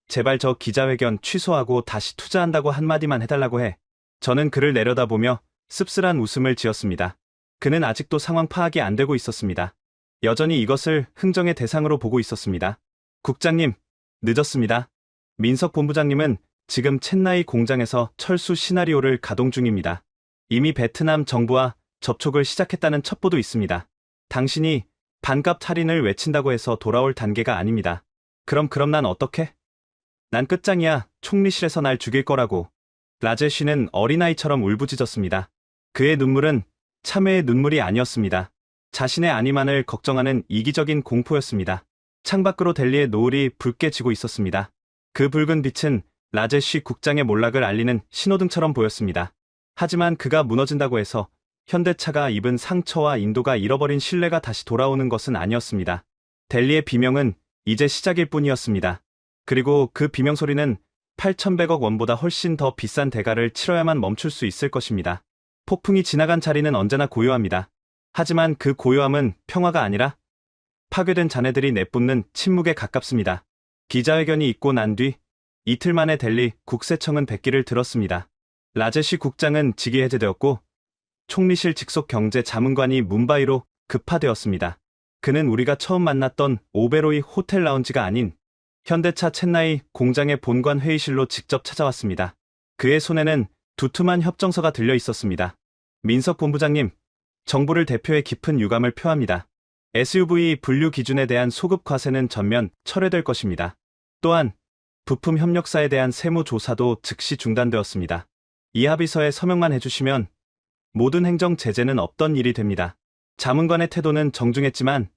제발 저 기자회견 취소하고 다시 투자한다고 한마디만 해달라고 해. 저는 그를 내려다보며 씁쓸한 웃음을 지었습니다. 그는 아직도 상황 파악이 안 되고 있었습니다. 여전히 이것을 흥정의 대상으로 보고 있었습니다. 국장님, 늦었습니다. 민석 본부장님은 지금 첸나이 공장에서 철수 시나리오를 가동 중입니다. 이미 베트남 정부와 접촉을 시작했다는 첩보도 있습니다. 당신이 반값 할인을 외친다고 해서 돌아올 단계가 아닙니다. 그럼 난 어떡해? 난 끝장이야. 총리실에서 날 죽일 거라고. 라제쉬는 어린아이처럼 울부짖었습니다. 그의 눈물은 참회의 눈물이 아니었습니다. 자신의 안위만을 걱정하는 이기적인 공포였습니다. 창밖으로 델리의 노을이 붉게 지고 있었습니다. 그 붉은 빛은 라제쉬 국장의 몰락을 알리는 신호등처럼 보였습니다. 하지만 그가 무너진다고 해서 현대차가 입은 상처와 인도가 잃어버린 신뢰가 다시 돌아오는 것은 아니었습니다. 델리의 비명은 이제 시작일 뿐이었습니다. 그리고 그 비명 소리는 8,100억 원보다 훨씬 더 비싼 대가를 치러야만 멈출 수 있을 것입니다. 폭풍이 지나간 자리는 언제나 고요합니다. 하지만 그 고요함은 평화가 아니라 파괴된 자네들이 내뿜는 침묵에 가깝습니다. 기자회견이 있고 난 뒤 이틀 만에 델리 국세청은 백기를 들었습니다. 라제쉬 국장은 직위 해제되었고 총리실 직속 경제자문관이 뭄바이로 급파되었습니다. 그는 우리가 처음 만났던 오베로이 호텔 라운지가 아닌 현대차 첸나이 공장의 본관 회의실로 직접 찾아왔습니다. 그의 손에는 두툼한 협정서가 들려 있었습니다. 민석 본부장님, 정부를 대표해 깊은 유감을 표합니다. SUV 분류 기준에 대한 소급 과세는 전면 철회될 것입니다. 또한 부품 협력사에 대한 세무 조사도 즉시 중단되었습니다. 이 합의서에 서명만 해주시면 모든 행정 제재는 없던 일이 됩니다. 자문관의 태도는 정중했지만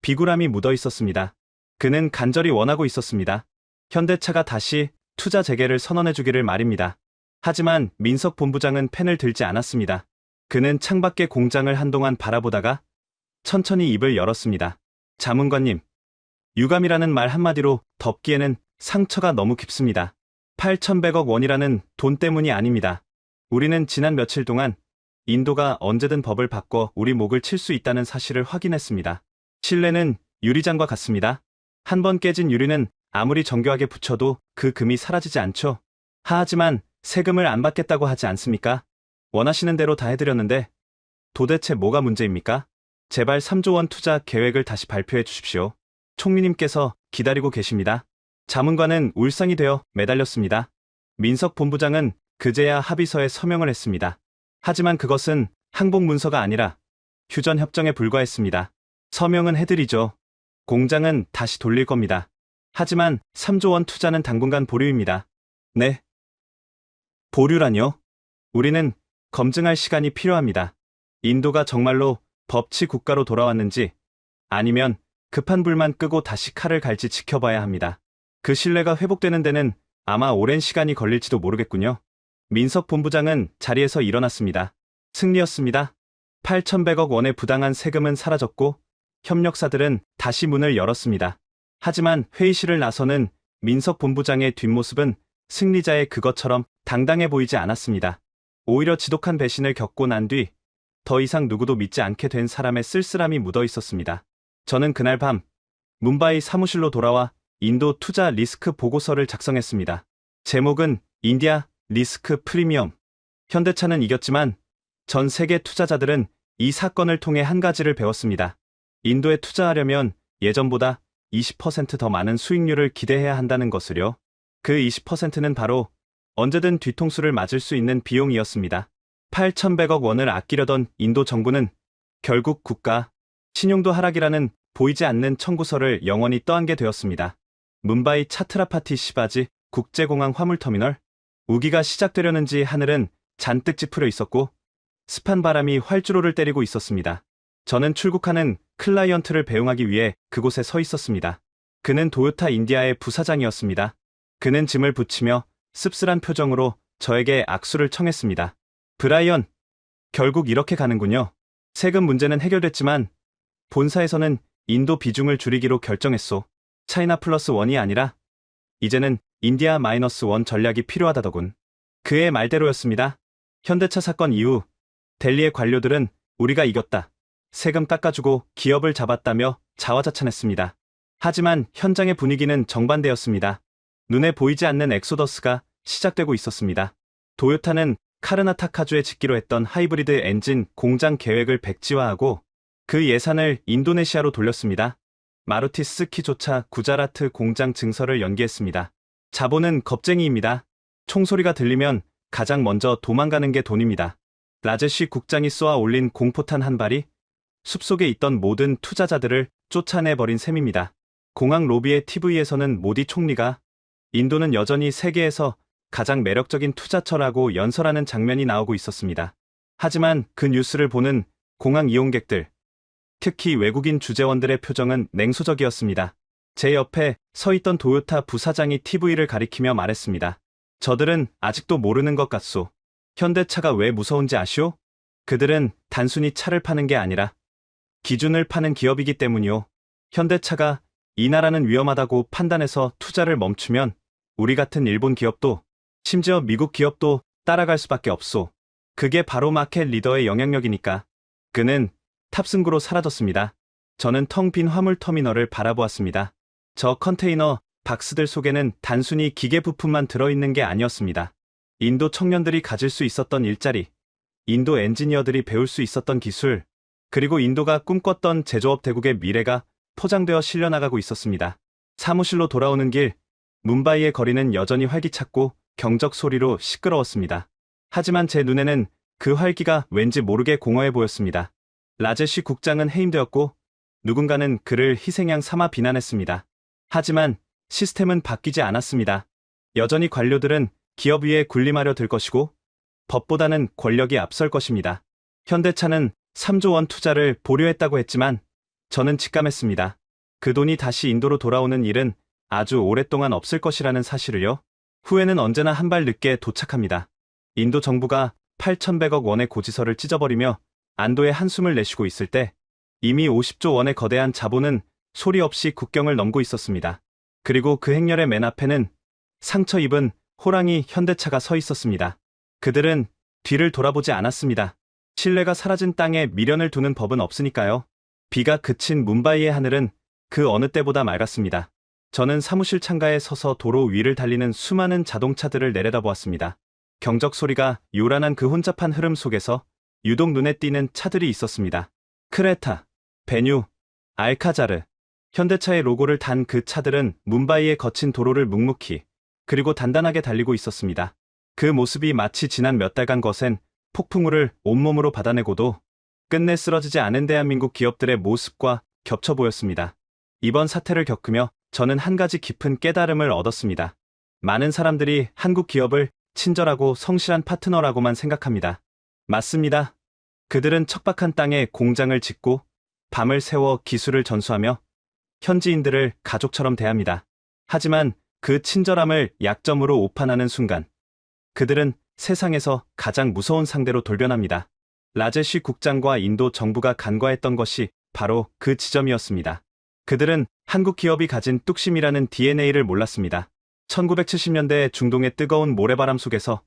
비굴함이 묻어 있었습니다. 그는 간절히 원하고 있었습니다. 현대차가 다시 투자 재개를 선언해주기를 말입니다. 하지만 민석 본부장은 펜을 들지 않았습니다. 그는 창밖의 공장을 한동안 바라보다가 천천히 입을 열었습니다. 자문관님, 유감이라는 말 한마디로 덮기에는 상처가 너무 깊습니다. 8,100억 원이라는 돈 때문이 아닙니다. 우리는 지난 며칠 동안 인도가 언제든 법을 바꿔 우리 목을 칠 수 있다는 사실을 확인했습니다. 신뢰는 유리장과 같습니다. 한 번 깨진 유리는 아무리 정교하게 붙여도 그 금이 사라지지 않죠. 하지만 세금을 안 받겠다고 하지 않습니까? 원하시는 대로 다 해드렸는데 도대체 뭐가 문제입니까? 제발 3조 원 투자 계획을 다시 발표해 주십시오. 총리님께서 기다리고 계십니다. 자문관은 울상이 되어 매달렸습니다. 민석 본부장은 그제야 합의서에 서명을 했습니다. 하지만 그것은 항복 문서가 아니라 휴전 협정에 불과했습니다. 서명은 해드리죠. 공장은 다시 돌릴 겁니다. 하지만 3조 원 투자는 당분간 보류입니다. 네. 보류라뇨? 우리는 검증할 시간이 필요합니다. 인도가 정말로 법치 국가로 돌아왔는지 아니면 급한 불만 끄고 다시 칼을 갈지 지켜봐야 합니다. 그 신뢰가 회복되는 데는 아마 오랜 시간이 걸릴지도 모르겠군요. 민석 본부장은 자리에서 일어났습니다. 승리였습니다. 8,100억 원의 부당한 세금은 사라졌고 협력사들은 다시 문을 열었습니다. 하지만 회의실을 나서는 민석 본부장의 뒷모습은 승리자의 그것처럼 당당해 보이지 않았습니다. 오히려 지독한 배신을 겪고 난 뒤 더 이상 누구도 믿지 않게 된 사람의 쓸쓸함이 묻어 있었습니다. 저는 그날 밤 뭄바이 사무실로 돌아와 인도 투자 리스크 보고서를 작성했습니다. 제목은 인디아 리스크 프리미엄. 현대차는 이겼지만 전 세계 투자자들은 이 사건을 통해 한 가지를 배웠습니다. 인도에 투자하려면 예전보다 20% 더 많은 수익률을 기대해야 한다는 것을요. 그 20%는 바로 언제든 뒤통수를 맞을 수 있는 비용이었습니다. 8,100억 원을 아끼려던 인도 정부는 결국 국가 신용도 하락이라는 보이지 않는 청구서를 영원히 떠안게 되었습니다. 뭄바이 차트라파티 시바지 국제공항 화물터미널. 우기가 시작되려는지 하늘은 잔뜩 찌푸려 있었고 습한 바람이 활주로를 때리고 있었습니다. 저는 출국하는 클라이언트를 배웅하기 위해 그곳에 서 있었습니다. 그는 도요타 인디아의 부사장이었습니다. 그는 짐을 붙이며 씁쓸한 표정으로 저에게 악수를 청했습니다. 브라이언, 결국 이렇게 가는군요. 세금 문제는 해결됐지만 본사에서는 인도 비중을 줄이기로 결정했소. 차이나 플러스 원이 아니라 이제는 인디아 마이너스 원 전략이 필요하다더군. 그의 말대로였습니다. 현대차 사건 이후 델리의 관료들은 우리가 이겼다, 세금 깎아주고 기업을 잡았다며 자화자찬했습니다. 하지만 현장의 분위기는 정반대였습니다. 눈에 보이지 않는 엑소더스가 시작되고 있었습니다. 도요타는 카르나타카주에 짓기로 했던 하이브리드 엔진 공장 계획을 백지화하고 그 예산을 인도네시아로 돌렸습니다. 마루티 스즈키조차 구자라트 공장 증설을 연기했습니다. 자본은 겁쟁이입니다. 총소리가 들리면 가장 먼저 도망가는 게 돈입니다. 라제쉬 국장이 쏘아 올린 공포탄 한 발이 숲속에 있던 모든 투자자들을 쫓아내버린 셈입니다. 공항 로비의 TV에서는 모디 총리가 인도는 여전히 세계에서 가장 매력적인 투자처라고 연설하는 장면이 나오고 있었습니다. 하지만 그 뉴스를 보는 공항 이용객들, 특히 외국인 주재원들의 표정은 냉소적이었습니다. 제 옆에 서 있던 도요타 부사장이 TV를 가리키며 말했습니다. 저들은 아직도 모르는 것 같소. 현대차가 왜 무서운지 아시오? 그들은 단순히 차를 파는 게 아니라 기준을 파는 기업이기 때문이오. 현대차가 이 나라는 위험하다고 판단해서 투자를 멈추면 우리 같은 일본 기업도 심지어 미국 기업도 따라갈 수밖에 없소. 그게 바로 마켓 리더의 영향력이니까. 그는 탑승구로 사라졌습니다. 저는 텅 빈 화물터미널을 바라보았습니다. 저 컨테이너 박스들 속에는 단순히 기계 부품만 들어있는 게 아니었습니다. 인도 청년들이 가질 수 있었던 일자리, 인도 엔지니어들이 배울 수 있었던 기술, 그리고 인도가 꿈꿨던 제조업 대국의 미래가 포장되어 실려나가고 있었습니다. 사무실로 돌아오는 길, 뭄바이의 거리는 여전히 활기찼고 경적 소리로 시끄러웠습니다. 하지만 제 눈에는 그 활기가 왠지 모르게 공허해 보였습니다. 라제쉬 국장은 해임되었고 누군가는 그를 희생양 삼아 비난했습니다. 하지만 시스템은 바뀌지 않았습니다. 여전히 관료들은 기업 위에 군림하려 들 것이고 법보다는 권력이 앞설 것입니다. 현대차는 3조 원 투자를 보류했다고 했지만 저는 직감했습니다. 그 돈이 다시 인도로 돌아오는 일은 아주 오랫동안 없을 것이라는 사실을요. 후회는 언제나 한 발 늦게 도착합니다. 인도 정부가 8,100억 원의 고지서를 찢어버리며 안도의 한숨을 내쉬고 있을 때 이미 50조 원의 거대한 자본은 소리 없이 국경을 넘고 있었습니다. 그리고 그 행렬의 맨 앞에는 상처 입은 호랑이 현대차가 서 있었습니다. 그들은 뒤를 돌아보지 않았습니다. 신뢰가 사라진 땅에 미련을 두는 법은 없으니까요. 비가 그친 뭄바이의 하늘은 그 어느 때보다 맑았습니다. 저는 사무실 창가에 서서 도로 위를 달리는 수많은 자동차들을 내려다보았습니다. 경적 소리가 요란한 그 혼잡한 흐름 속에서 유독 눈에 띄는 차들이 있었습니다. 크레타, 베뉴, 알카자르. 현대차의 로고를 단 그 차들은 뭄바이의 거친 도로를 묵묵히, 그리고 단단하게 달리고 있었습니다. 그 모습이 마치 지난 몇 달간 거센 폭풍우를 온몸으로 받아내고도 끝내 쓰러지지 않은 대한민국 기업들의 모습과 겹쳐 보였습니다. 이번 사태를 겪으며 저는 한 가지 깊은 깨달음을 얻었습니다. 많은 사람들이 한국 기업을 친절하고 성실한 파트너라고만 생각합니다. 맞습니다. 그들은 척박한 땅에 공장을 짓고 밤을 새워 기술을 전수하며 현지인들을 가족처럼 대합니다. 하지만 그 친절함을 약점으로 오판하는 순간 그들은 세상에서 가장 무서운 상대로 돌변합니다. 라제시 국장과 인도 정부가 간과했던 것이 바로 그 지점이었습니다. 그들은 한국 기업이 가진 뚝심이라는 DNA를 몰랐습니다. 1970년대 중동의 뜨거운 모래바람 속에서,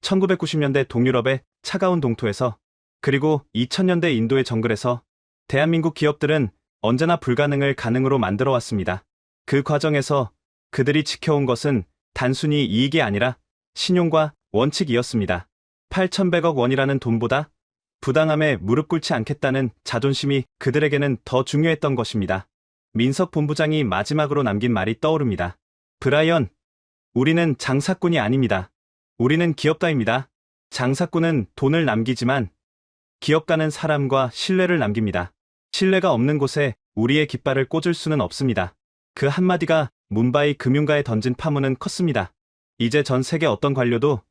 1990년대 동유럽의 차가운 동토에서, 그리고 2000년대 인도의 정글에서 대한민국 기업들은 언제나 불가능을 가능으로 만들어 왔습니다. 그 과정에서 그들이 지켜온 것은 단순히 이익이 아니라 신용과 원칙이었습니다. 8,100억 원이라는 돈보다 부당함에 무릎 꿇지 않겠다는 자존심이 그들에게는 더 중요했던 것입니다. 민석 본부장이 마지막으로 남긴 말이 떠오릅니다. 브라이언, 우리는 장사꾼이 아닙니다. 우리는 기업가입니다. 장사꾼은 돈을 남기지만 기업가는 사람과 신뢰를 남깁니다. 신뢰가 없는 곳에 우리의 깃발을 꽂을 수는 없습니다. 그 한마디가 뭄바이 금융가에 던진 파문은 컸습니다. 이제 전 세계 어떤 관료도,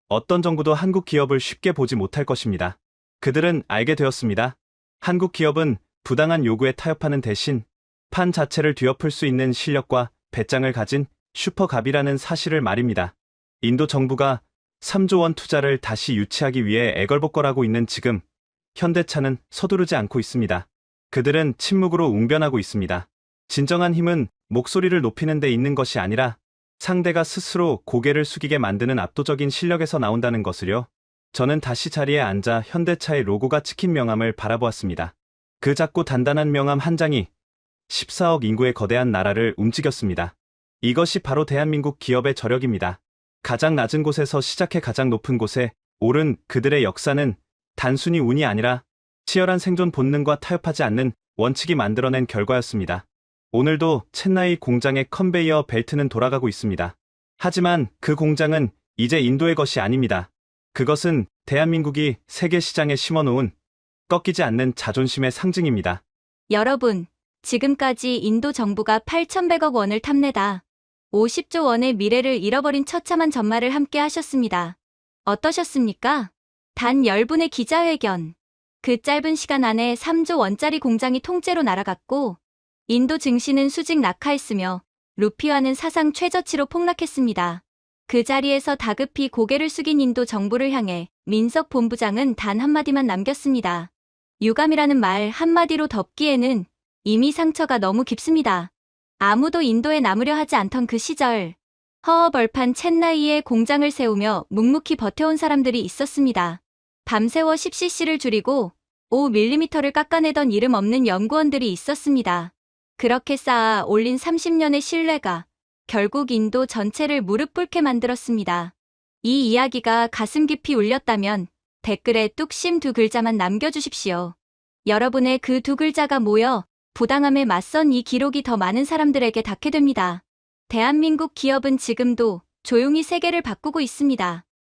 어떤 정부도 한국 기업을 쉽게 보지 못할 것입니다. 그들은 알게 되었습니다. 한국 기업은 부당한 요구에 타협하는 대신 판 자체를 뒤엎을 수 있는 실력과 배짱을 가진 슈퍼갑이라는 사실을 말입니다. 인도 정부가 3조 원 투자를 다시 유치하기 위해 애걸복걸하고 있는 지금, 현대차는 서두르지 않고 있습니다. 그들은 침묵으로 웅변하고 있습니다. 진정한 힘은 목소리를 높이는 데 있는 것이 아니라 상대가 스스로 고개를 숙이게 만드는 압도적인 실력에서 나온다는 것을요. 저는 다시 자리에 앉아 현대차의 로고가 찍힌 명함을 바라보았습니다. 그 작고 단단한 명함 한 장이 14억 인구의 거대한 나라를 움직였습니다. 이것이 바로 대한민국 기업의 저력입니다. 가장 낮은 곳에서 시작해 가장 높은 곳에 오른 그들의 역사는 단순히 운이 아니라 치열한 생존 본능과 타협하지 않는 원칙이 만들어낸 결과였습니다. 오늘도 첸나이 공장의 컨베이어 벨트는 돌아가고 있습니다. 하지만 그 공장은 이제 인도의 것이 아닙니다. 그것은 대한민국이 세계 시장에 심어놓은 꺾이지 않는 자존심의 상징입니다. 여러분, 지금까지 인도 정부가 8,100억 원을 탐내다 50조 원의 미래를 잃어버린 처참한 전말을 함께 하셨습니다. 어떠셨습니까? 단 10분의 기자회견. 그 짧은 시간 안에 3조 원짜리 공장이 통째로 날아갔고 인도 증시는 수직 낙하했으며 루피화는 사상 최저치로 폭락했습니다. 그 자리에서 다급히 고개를 숙인 인도 정부를 향해 민석 본부장은 단 한마디만 남겼습니다. 유감이라는 말 한마디로 덮기에는 이미 상처가 너무 깊습니다. 아무도 인도에 남으려 하지 않던 그 시절, 허허벌판 첸나이에 공장을 세우며 묵묵히 버텨온 사람들이 있었습니다. 밤새워 10cc를 줄이고 5mm를 깎아내던 이름 없는 연구원들이 있었습니다. 그렇게 쌓아 올린 30년의 신뢰가 결국 인도 전체를 무릎 꿇게 만들었습니다. 이 이야기가 가슴 깊이 울렸다면 댓글에 뚝심 2글자만 남겨주십시오. 여러분의 그 2글자가 모여 부당함에 맞선 이 기록이 더 많은 사람들에게 닿게 됩니다. 대한민국 기업은 지금도 조용히 세계를 바꾸고 있습니다.